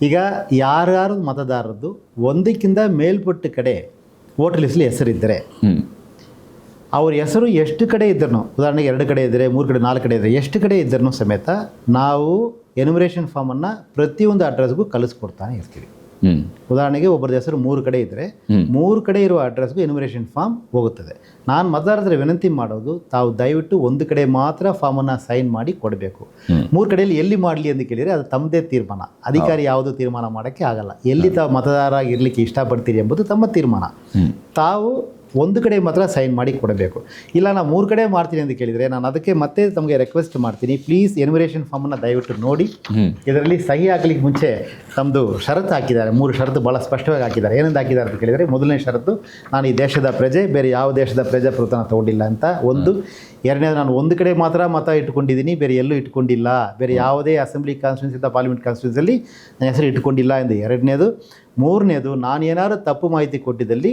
ಈಗ ಯಾರ್ಯಾರು ಮತದಾರರದ್ದು ಒಂದಕ್ಕಿಂತ ಮೇಲ್ಪಟ್ಟ ಕಡೆ ವೋಟರ್ ಲಿಸ್ಟ್ಲಿ ಹೆಸರಿದ್ದರೆ ಅವ್ರ ಹೆಸರು ಎಷ್ಟು ಕಡೆ ಇದ್ದರೂ, ಉದಾಹರಣೆಗೆ 2 ಕಡೆ ಇದ್ದರೆ 3 ಕಡೆ 4 ಕಡೆ ಇದ್ದರೆ ಎಷ್ಟು ಕಡೆ ಇದ್ದರೂ ಸಮೇತ ನಾವು ಎನ್ಯುಮರೇಷನ್ ಫಾರ್ಮನ್ನು ಪ್ರತಿಯೊಂದು ಅಡ್ರೆಸ್ಗೂ ಕಳಿಸ್ಕೊಡ್ತಾನೆ ಇರ್ತೀವಿ. ಉದಾಹರಣೆಗೆ ಒಬ್ಬರದ ಹೆಸರು 3 ಕಡೆ ಇದ್ದರೆ 3 ಕಡೆ ಇರುವ ಅಡ್ರೆಸ್ಗೂ ಎನ್ಯುಮರೇಷನ್ ಫಾರ್ಮ್ ಹೋಗುತ್ತದೆ. ನಾನು ಮತದಾರರ ವಿನಂತಿ ಮಾಡೋದು, ತಾವು ದಯವಿಟ್ಟು 1 ಕಡೆ ಮಾತ್ರ ಫಾರ್ಮನ್ನು ಸೈನ್ ಮಾಡಿ ಕೊಡಬೇಕು. 3 ಕಡೆಯಲ್ಲಿ ಎಲ್ಲಿ ಮಾಡಲಿ ಅಂತ ಕೇಳಿದರೆ ಅದು ತಮ್ಮದೇ ತೀರ್ಮಾನ, ಅಧಿಕಾರಿ ಯಾವುದೂ ತೀರ್ಮಾನ ಮಾಡೋಕ್ಕೆ ಆಗಲ್ಲ. ಎಲ್ಲಿ ತಾವು ಮತದಾರ ಇರಲಿಕ್ಕೆ ಇಷ್ಟಪಡ್ತೀರಿ ಎಂಬುದು ತಮ್ಮ ತೀರ್ಮಾನ. ತಾವು 1 ಕಡೆ ಮಾತ್ರ ಸೈನ್ ಮಾಡಿ ಕೊಡಬೇಕು. ಇಲ್ಲ ನಾನು 3 ಕಡೆ ಮಾಡ್ತೀನಿ ಅಂತ ಕೇಳಿದರೆ ನಾನು ಅದಕ್ಕೆ ಮತ್ತೆ ತಮಗೆ ರಿಕ್ವೆಸ್ಟ್ ಮಾಡ್ತೀನಿ, ಪ್ಲೀಸ್ ಎನ್ಯುಮರೇಷನ್ ಫಾರ್ಮನ್ನು ದಯವಿಟ್ಟು ನೋಡಿ. ಇದರಲ್ಲಿ ಸಹಿ ಹಾಕಲಿಕ್ಕೆ ಮುಂಚೆ ತಮ್ಮದು ಷರತ್ತು ಹಾಕಿದ್ದಾರೆ, 3 ಷರತ್ತು ಭಾಳ ಸ್ಪಷ್ಟವಾಗಿ ಹಾಕಿದ್ದಾರೆ. ಏನಂತ ಹಾಕಿದ್ದಾರೆ ಅಂತ ಕೇಳಿದರೆ, ಮೊದಲನೇ ಷರತ್ತು, ನಾನು ಈ ದೇಶದ ಪ್ರಜೆ, ಬೇರೆ ಯಾವ ದೇಶದ ಪ್ರಜಾಪ್ರಭುತ್ವನ ತಗೊಂಡಿಲ್ಲ ಅಂತ ಒಂದು. ಎರಡನೇದು, ನಾನು 1 ಕಡೆ ಮಾತ್ರ ಮತ ಇಟ್ಕೊಂಡಿದ್ದೀನಿ, ಬೇರೆ ಎಲ್ಲೂ ಇಟ್ಕೊಂಡಿಲ್ಲ, ಬೇರೆ ಯಾವುದೇ ಅಸೆಂಬ್ಲಿ ಕಾನ್ಸ್ಟಿಟ್ಯೂನ್ಸಿ ಅಥವಾ ಪಾರ್ಲಿಮೆಂಟ್ ಕಾನ್ಸ್ಟಿಟ್ಯೂನ್ಸಿಯಲ್ಲಿ ನನ್ನ ಹೆಸರು ಇಟ್ಕೊಂಡಿಲ್ಲ ಎಂದು ಎರಡನೇದು. ಮೂರನೇದು, ನಾನು ಏನಾದರೂ ತಪ್ಪು ಮಾಹಿತಿ ಕೊಟ್ಟಿದ್ದಲ್ಲಿ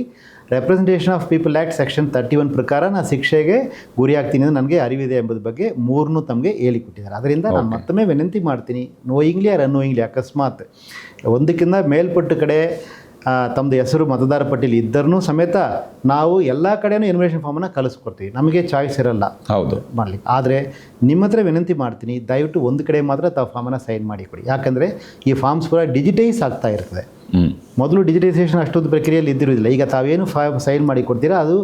representation of people act section 31 ಪ್ರಕಾರ ನಾನು ಶಿಕ್ಷೆಗೆ ಗುರಿಯಾಗ್ತೀನಿ ಅಂತ ನನಗೆ ಅರಿವಿದೆ ಎಂಬುದು ಬಗ್ಗೆ 3 ತಮಗೆ ಹೇಳಿಕೊಟ್ಟಿದ್ದಾರೆ. ಅದರಿಂದ ನಾನು ಮತ್ತೊಮ್ಮೆ ವಿನಂತಿ ಮಾಡ್ತೀನಿ, ನೋಯಿಂಗ್ಲಿ ಆರ್ ಅನ್ನೋಯಿಂಗ್ಲಿ ಅಕಸ್ಮಾತ್ 1ಕ್ಕಿಂತ ಮೇಲ್ಪಟ್ಟ ಕಡೆ ತಮ್ಮದು ಹೆಸರು ಮತದಾರ ಪಟ್ಟಿಯಲ್ಲಿ ಇದ್ದರೂ ಸಮೇತ ನಾವು ಎಲ್ಲ ಕಡೆಯೂ ಎನ್ಯುಮರೇಷನ್ ಫಾರ್ಮನ್ನು ಕಳಿಸ್ಕೊಡ್ತೀವಿ, ನಮಗೆ ಚಾಯ್ಸ್ ಇರಲ್ಲ ಹೌದು ಮಾಡಲಿಕ್ಕೆ. ಆದರೆ ನಿಮ್ಮ ಹತ್ರ ವಿನಂತಿ ಮಾಡ್ತೀನಿ, ದಯವಿಟ್ಟು 1 ಕಡೆ ಮಾತ್ರ ತಾವು ಫಾರ್ಮನ್ನು ಸೈನ್ ಮಾಡಿ ಕೊಡಿ. ಯಾಕಂದರೆ ಈ ಫಾರ್ಮ್ಸ್ ಕೂಡ ಡಿಜಿಟೈಸ್ ಆಗ್ತಾ ಇರ್ತದೆ. ಮೊದಲು ಡಿಜಿಟೈಸೇಷನ್ ಅಷ್ಟೊಂದು ಪ್ರಕ್ರಿಯೆಯಲ್ಲಿ ಇದ್ದಿರೋದಿಲ್ಲ. ಈಗ ತಾವೇನು ಸೈನ್ ಮಾಡಿ ಕೊಡ್ತೀರಾ ಅದು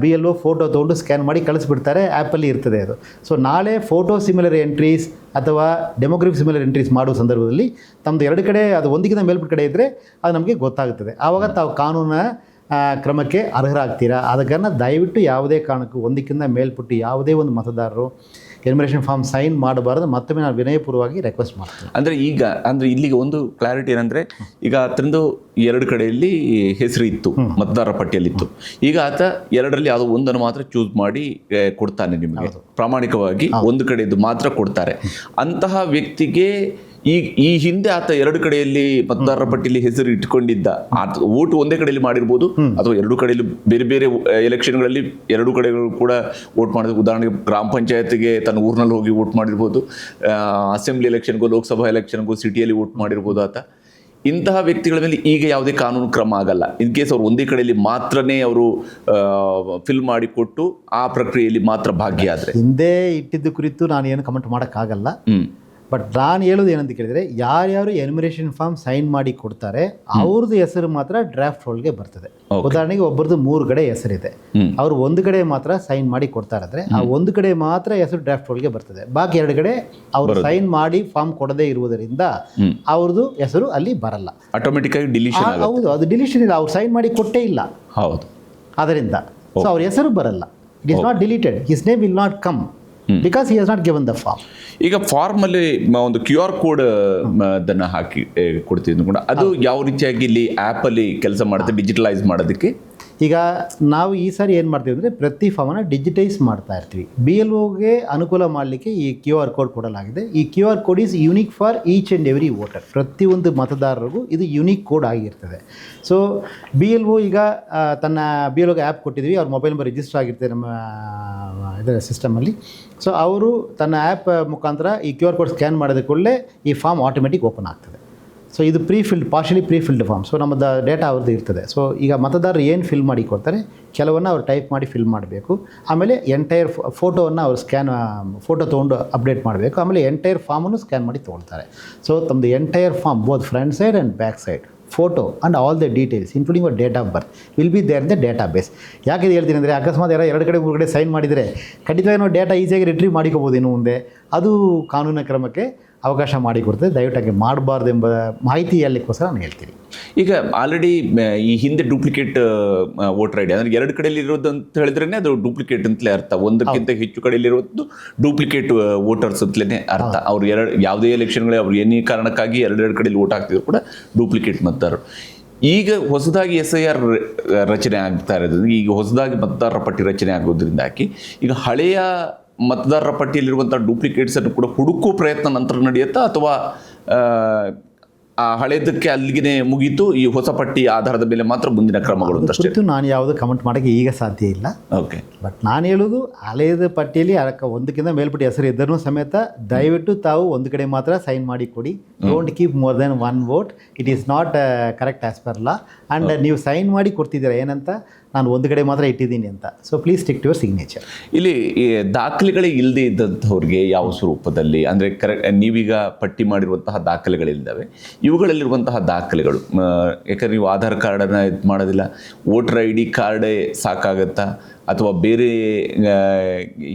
BLO ಫೋಟೋ ತೊಗೊಂಡು ಸ್ಕ್ಯಾನ್ ಮಾಡಿ ಕಳಿಸ್ಬಿಡ್ತಾರೆ, ಆ್ಯಪಲ್ಲಿ ಇರ್ತದೆ ಅದು. ಸೊ ನಾಳೆ ಫೋಟೋ ಸಿಮಿಲರ್ ಎಂಟ್ರೀಸ್ ಅಥವಾ ಡೆಮೋಗ್ರಫಿ ಸಿಮಿಲರ್ ಎಂಟ್ರೀಸ್ ಮಾಡೋ ಸಂದರ್ಭದಲ್ಲಿ ತಮ್ಮದು 2 ಕಡೆ ಅದು 1ಕ್ಕಿಂತ ಮೇಲ್ಪಟ್ಟ ಕಡೆ ಇದ್ದರೆ ಅದು ನಮಗೆ ಗೊತ್ತಾಗುತ್ತದೆ. ಆವಾಗ ತಾವು ಕಾನೂನಿನ ಕ್ರಮಕ್ಕೆ ಅರ್ಹರಾಗ್ತೀರಾ. ಅದಕ್ಕನ್ನು ದಯವಿಟ್ಟು ಯಾವುದೇ ಕಾರಣಕ್ಕೂ 1ಕ್ಕಿಂತ ಮೇಲ್ಪಟ್ಟು ಯಾವುದೇ ಒಂದು ಮತದಾರರು ಎನ್ಯುಮರೇಷನ್ ಫಾರ್ಮ್ ಸೈನ್ ಮಾಡಬಾರದು. ಮತ್ತೊಮ್ಮೆ ನಾನು ವಿನಯಪೂರ್ವವಾಗಿ ರಿಕ್ವೆಸ್ಟ್ ಮಾಡ್ತೀನಿ. ಅಂದರೆ ಇಲ್ಲಿಗೆ ಒಂದು ಕ್ಲಾರಿಟಿ ಏನಂದರೆ, ಈಗ ಆತಂದು 2 ಕಡೆಯಲ್ಲಿ ಹೆಸರು ಇತ್ತು, ಮತದಾರರ ಪಟ್ಟಿಯಲ್ಲಿತ್ತು. ಈಗ ಆತ 2ರಲ್ಲಿ ಯಾವುದೋ ಒಂದನ್ನು ಮಾತ್ರ ಚೂಸ್ ಮಾಡಿ ಕೊಡ್ತಾನೆ ನಿಮಗೆ, ಪ್ರಾಮಾಣಿಕವಾಗಿ 1 ಕಡೆಯದ್ದು ಮಾತ್ರ ಕೊಡ್ತಾರೆ. ಅಂತಹ ವ್ಯಕ್ತಿಗೆ ಈ ಹಿಂದೆ ಆತ 2 ಕಡೆಯಲ್ಲಿ ಮತದಾರರ ಪಟ್ಟಿಯಲ್ಲಿ ಹೆಸರು ಇಟ್ಕೊಂಡಿದ್ದ, ಆತ ವೋಟ್ ಒಂದೇ ಕಡೆಯಲ್ಲಿ ಮಾಡಿರ್ಬೋದು ಅಥವಾ 2 ಕಡೆಯಲ್ಲಿ ಬೇರೆ ಬೇರೆ ಎಲೆಕ್ಷನ್ಗಳಲ್ಲಿ 2 ಕಡೆಗಳು ಕೂಡ ವೋಟ್ ಮಾಡಿದ್ರು. ಉದಾಹರಣೆಗೆ ಗ್ರಾಮ ಪಂಚಾಯತ್ಗೆ ತನ್ನ ಊರಿನಲ್ಲಿ ಹೋಗಿ ವೋಟ್ ಮಾಡಿರ್ಬೋದು, ಅಸೆಂಬ್ಲಿ ಎಲೆಕ್ಷನ್ಗೂ ಲೋಕಸಭಾ ಎಲೆಕ್ಷನ್ಗೂ ಸಿಟಿಯಲ್ಲಿ ವೋಟ್ ಮಾಡಿರ್ಬೋದು ಆತ. ಇಂತಹ ವ್ಯಕ್ತಿಗಳ ಮೇಲೆ ಈಗ ಯಾವುದೇ ಕಾನೂನು ಕ್ರಮ ಆಗಲ್ಲ. ಇನ್ ಕೇಸ್ ಅವರು ಒಂದೇ ಕಡೆಯಲ್ಲಿ ಮಾತ್ರನೇ ಅವರು ಫಿಲ್ ಮಾಡಿ ಕೊಟ್ಟು ಆ ಪ್ರಕ್ರಿಯೆಯಲ್ಲಿ ಮಾತ್ರ ಭಾಗಿಯಾದರೆ. ಹಿಂದೆ ಇಟ್ಟಿದ್ದು ಕುರಿತು ನಾನು ಏನು ಕಮೆಂಟ್ ಮಾಡೋಕ್ಕಾಗಲ್ಲ. ಬಟ್ ನಾನು ಹೇಳೋದು ಏನಂತ ಕೇಳಿದರೆ, ಯಾರ್ಯಾರು ಎನ್ಯುಮರೇಷನ್ ಫಾರ್ಮ್ ಸೈನ್ ಮಾಡಿ ಕೊಡ್ತಾರೆ ಅವ್ರದ್ದು ಹೆಸರು ಮಾತ್ರ ಡ್ರಾಫ್ಟ್ ರೋಲ್ಗೆ ಬರ್ತದೆ. ಉದಾಹರಣೆಗೆ ಒಬ್ಬರದ್ದು 3 ಕಡೆ ಹೆಸರಿದೆ, ಅವರು 1 ಕಡೆ ಮಾತ್ರ ಸೈನ್ ಮಾಡಿ ಕೊಡ್ತಾ ಇದ್ರೆ ಆ 1 ಕಡೆ ಮಾತ್ರ ಹೆಸರು ಡ್ರಾಫ್ಟ್ ರೋಲ್ಗೆ ಬರ್ತದೆ. ಬಾಕಿ 2 ಕಡೆ ಅವರು ಸೈನ್ ಮಾಡಿ ಫಾರ್ಮ್ ಕೊಡದೇ ಇರುವುದರಿಂದ ಅವ್ರದ್ದು ಹೆಸರು ಅಲ್ಲಿ ಬರಲ್ಲ, ಆಟೋಮೆಟಿಕ್ ಆಗಿ ಡಿಲೀಷನ್. ಹೌದು, ಅದು ಡಿಲೀಷನ್ ಇಲ್ಲ, ಅವ್ರು ಸೈನ್ ಮಾಡಿ ಕೊಟ್ಟೇ ಇಲ್ಲ. ಹೌದು, ಅದರಿಂದ ಸೊ ಅವ್ರ ಹೆಸರು ಬರಲ್ಲ. It is not deleted, his name will not come because he has not given the form. ಈಗ ಫಾರ್ಮಲ್ಲಿ ಒಂದು QR ಕೋಡ್ ಅದನ್ನು ಹಾಕಿ ಕೊಡ್ತಿದ್ದು ಕೂಡ ಅದು ಯಾವ ರೀತಿಯಾಗಿ ಇಲ್ಲಿ ಆ್ಯಪಲ್ಲಿ ಕೆಲಸ ಮಾಡುತ್ತೆ ಡಿಜಿಟಲೈಸ್ ಮಾಡೋದಕ್ಕೆ? ಈಗ ನಾವು ಈ ಸಾರಿ ಏನು ಮಾಡ್ತೀವಿ ಅಂದರೆ ಪ್ರತಿ ಫಾರ್ಮನ್ನು ಡಿಜಿಟೈಸ್ ಮಾಡ್ತಾ ಇರ್ತೀವಿ. BLOಗೆ ಅನುಕೂಲ ಮಾಡಲಿಕ್ಕೆ ಈ QR ಕೋಡ್ ಕೊಡಲಾಗಿದೆ. ಈ QR code is unique for each and every voter. ಪ್ರತಿಯೊಂದು ಮತದಾರರಿಗೂ ಇದು ಯುನಿಕ್ ಕೋಡ್ ಆಗಿರ್ತದೆ. ಸೊ BLO ಈಗ ತನ್ನ BLOಗೆ ಆ್ಯಪ್ ಕೊಟ್ಟಿದ್ವಿ, ಅವ್ರ ಮೊಬೈಲ್ ನಂಬರ್ ರಿಜಿಸ್ಟರ್ ಆಗಿರ್ತದೆ ನಮ್ಮ ಇದರ ಸಿಸ್ಟಮಲ್ಲಿ. ಸೊ ಅವರು ತನ್ನ ಆ್ಯಪ್ ಮುಖಾಂತರ ಈ QR ಕೋಡ್ ಸ್ಕ್ಯಾನ್ ಮಾಡಿದ ಕೂಡಲೇ ಈ ಫಾರ್ಮ್ ಆಟೋಮೆಟಿಕ್ ಓಪನ್ ಆಗ್ತದೆ. ಸೊ ಇದು ಪಾರ್ಷಲಿ ಪ್ರೀಫಿಲ್ಡ್ ಫಾರ್ಮ್. ಸೊ ನಮ್ಮದು ಡೇಟಾ ಅವ್ರದ್ದು ಇರ್ತದೆ. ಸೊ ಈಗ ಮತದಾರರು ಏನು ಫಿಲ್ ಮಾಡಿ ಕೊಡ್ತಾರೆ ಕೆಲವನ್ನು ಅವ್ರು ಟೈಪ್ ಮಾಡಿ ಫಿಲ್ ಮಾಡಬೇಕು. ಆಮೇಲೆ ಎಂಟೈರ್ ಫೋಟೋವನ್ನು ಅವ್ರು ಫೋಟೋ ತೊಗೊಂಡು ಅಪ್ಡೇಟ್ ಮಾಡಬೇಕು. ಆಮೇಲೆ ಎಂಟೈರ್ ಫಾರ್ಮನ್ನು ಸ್ಕ್ಯಾನ್ ಮಾಡಿ ತೊಗೊಳ್ತಾರೆ. ಸೊ ತಮ್ಮದು entire form both front side and back side photo and all the details including our date of birth will be there in the database. ಯಾಕೆ ಇದು ಹೇಳ್ತೀನಿ ಅಂದರೆ, ಅಕಸ್ಮಾತ್ ಯಾರೋ 2 ಕಡೆ 3 ಕಡೆ ಸೈನ್ ಮಾಡಿದರೆ ಖಂಡಿತವಾಗಿ ನಾವು ಡೇಟಾ ಈಸಿಯಾಗಿ ರಿಟ್ರೀವ್ ಮಾಡಿಕೋಬೋದು ಇನ್ನು ಮುಂದೆ. ಅದು ಕಾನೂನಿನ ಕ್ರಮಕ್ಕೆ ಅವಕಾಶ ಮಾಡಿಕೊಡ್ತದೆ. ದಯವಿಟ್ಟು ಹಾಗೆ ಮಾಡಬಾರ್ದು ಎಂಬ ಮಾಹಿತಿ ಹೇಳಲಿಕ್ಕೋಸ್ಕರ ನಾನು ಹೇಳ್ತೀನಿ. ಈಗ ಆಲ್ರೆಡಿ ಈ ಹಿಂದೆ ಡೂಪ್ಲಿಕೇಟ್ ವೋಟರ್ ಐ ಡಿ ಅಂದರೆ ಎರಡು ಕಡೆಯಲ್ಲಿ ಇರೋದು ಅಂತ ಹೇಳಿದ್ರೇ ಅದು ಡೂಪ್ಲಿಕೇಟ್ ಅಂತಲೇ ಅರ್ಥ. ಒಂದಕ್ಕಿಂತ ಹೆಚ್ಚು ಕಡೆಯಲ್ಲಿರೋದು ಡೂಪ್ಲಿಕೇಟ್ ವೋಟರ್ಸ್ ಅಂತಲೇ ಅರ್ಥ. ಅವ್ರು ಯಾವುದೇ ಎಲೆಕ್ಷನ್ಗಳೇ ಅವ್ರು ಏನೇ ಕಾರಣಕ್ಕಾಗಿ ಎರಡೆರಡು ಕಡೆಯಲ್ಲಿ ವೋಟ್ ಹಾಕ್ತಿದ್ರು ಕೂಡ ಡೂಪ್ಲಿಕೇಟ್ ಮತದಾರರು. ಈಗ ಹೊಸದಾಗಿ SIR ರಚನೆ ಆಗ್ತಾ ಇರೋದು, ಈಗ ಹೊಸದಾಗಿ ಮತದಾರರ ಪಟ್ಟಿ ರಚನೆ ಆಗೋದ್ರಿಂದಾಗಿ ಈಗ ಹಳೆಯ ಮತದಾರರ ಪಟ್ಟಿಯಲ್ಲಿರುವಂಥ ಡೂಪ್ಲಿಕೇಟ್ಸನ್ನು ಕೂಡ ಹುಡುಕೋ ಪ್ರಯತ್ನ ನಂತರ ನಡೆಯುತ್ತಾ, ಅಥವಾ ಆ ಹಳೆಯದಕ್ಕೆ ಅಲ್ಲಿಗೆ ಮುಗೀತು, ಈ ಹೊಸ ಪಟ್ಟಿ ಆಧಾರದ ಮೇಲೆ ಮಾತ್ರ ಮುಂದಿನ ಕ್ರಮಗಳು ಅಂತ ಅಷ್ಟೇ? ನಾನು ಯಾವುದು ಕಮೆಂಟ್ ಮಾಡೋಕ್ಕೆ ಈಗ ಸಾಧ್ಯ ಇಲ್ಲ. ಓಕೆ, ಬಟ್ ನಾನು ಹೇಳೋದು ಹಳೆಯದ ಪಟ್ಟಿಯಲ್ಲಿ ಒಂದಕ್ಕಿಂತ ಮೇಲ್ಪಟ್ಟು ಹೆಸರು ಇದ್ದರೂ ಸಮೇತ ದಯವಿಟ್ಟು ತಾವು ಒಂದು ಕಡೆ ಮಾತ್ರ ಸೈನ್ ಮಾಡಿ ಕೊಡಿ. Don't keep more than one vote. It is not correct as per law. And ನೀವು ಸೈನ್ ಮಾಡಿ ಕೊಡ್ತಿದ್ದೀರಾ ಏನಂತ, ನಾನು ಒಂದು ಕಡೆ ಮಾತ್ರ ಇಟ್ಟಿದ್ದೀನಿ ಅಂತ. So please stick to your signature. ಇಲ್ಲಿ ದಾಖಲೆಗಳೇ ಇಲ್ಲದೆ ಇದ್ದಂಥವ್ರಿಗೆ ಯಾವ ಸ್ವರೂಪದಲ್ಲಿ, ಅಂದರೆ ನೀವೀಗ ಪಟ್ಟಿ ಮಾಡಿರುವಂತಹ ದಾಖಲೆಗಳಿದ್ದಾವೆ, ಇವುಗಳಲ್ಲಿರುವಂತಹ ದಾಖಲೆಗಳು, ಯಾಕಂದರೆ ನೀವು ಆಧಾರ್ ಕಾರ್ಡನ್ನು ಇದು ಮಾಡೋದಿಲ್ಲ, ವೋಟರ್ ID ಕಾರ್ಡೇ ಸಾಕಾಗತ್ತಾ, ಅಥವಾ ಬೇರೆ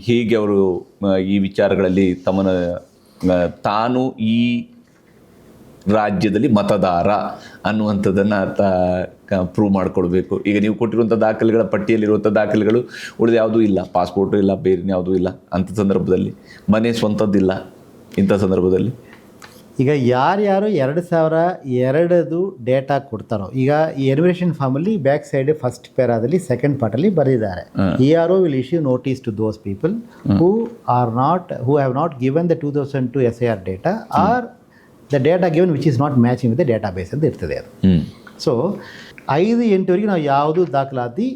ಹೇಗೆ ಅವರು ಈ ವಿಚಾರಗಳಲ್ಲಿ ತಾನು ಈ ರಾಜ್ಯದಲ್ಲಿ ಮತದಾರ ಅನ್ನುವಂಥದ್ದನ್ನು ಪ್ರೂವ್ ಮಾಡಿಕೊಡ್ಬೇಕು. ಈಗ ನೀವು ಕೊಟ್ಟಿರುವಂಥ ದಾಖಲೆಗಳ ಪಟ್ಟಿಯಲ್ಲಿರುವಂಥ ದಾಖಲೆಗಳು ಉಳಿದ ಯಾವುದೂ ಇಲ್ಲ, ಪಾಸ್ಪೋರ್ಟು ಇಲ್ಲ, ಬೇರೆ ಯಾವುದೂ ಇಲ್ಲ. ಅಂಥ ಸಂದರ್ಭದಲ್ಲಿ ಮನೆ ಸ್ವಂತದ್ದಿಲ್ಲ. ಇಂಥ ಸಂದರ್ಭದಲ್ಲಿ ಈಗ ಯಾರ್ಯಾರು 2002 ಡೇಟಾ ಕೊಡ್ತಾರೋ, ಈಗ ಈ ಎನ್ಯುಮರೇಷನ್ ಫಾರ್ಮಲ್ಲಿ ಬ್ಯಾಕ್ ಸೈಡ್ ಫಸ್ಟ್ ಪ್ಯಾರಾದಲ್ಲಿ ಸೆಕೆಂಡ್ ಪಾರ್ಟಲ್ಲಿ ಬರೆದಿದ್ದಾರೆ, ERO will issue notice to those people who have not given the 2002 SIR data or the data given which is not matching with the database ಅಂತ ಇರ್ತದೆ ಅದು. So 5-8ವರೆಗೆ ನಾವು ಯಾವುದೂ ದಾಖಲಾತಿ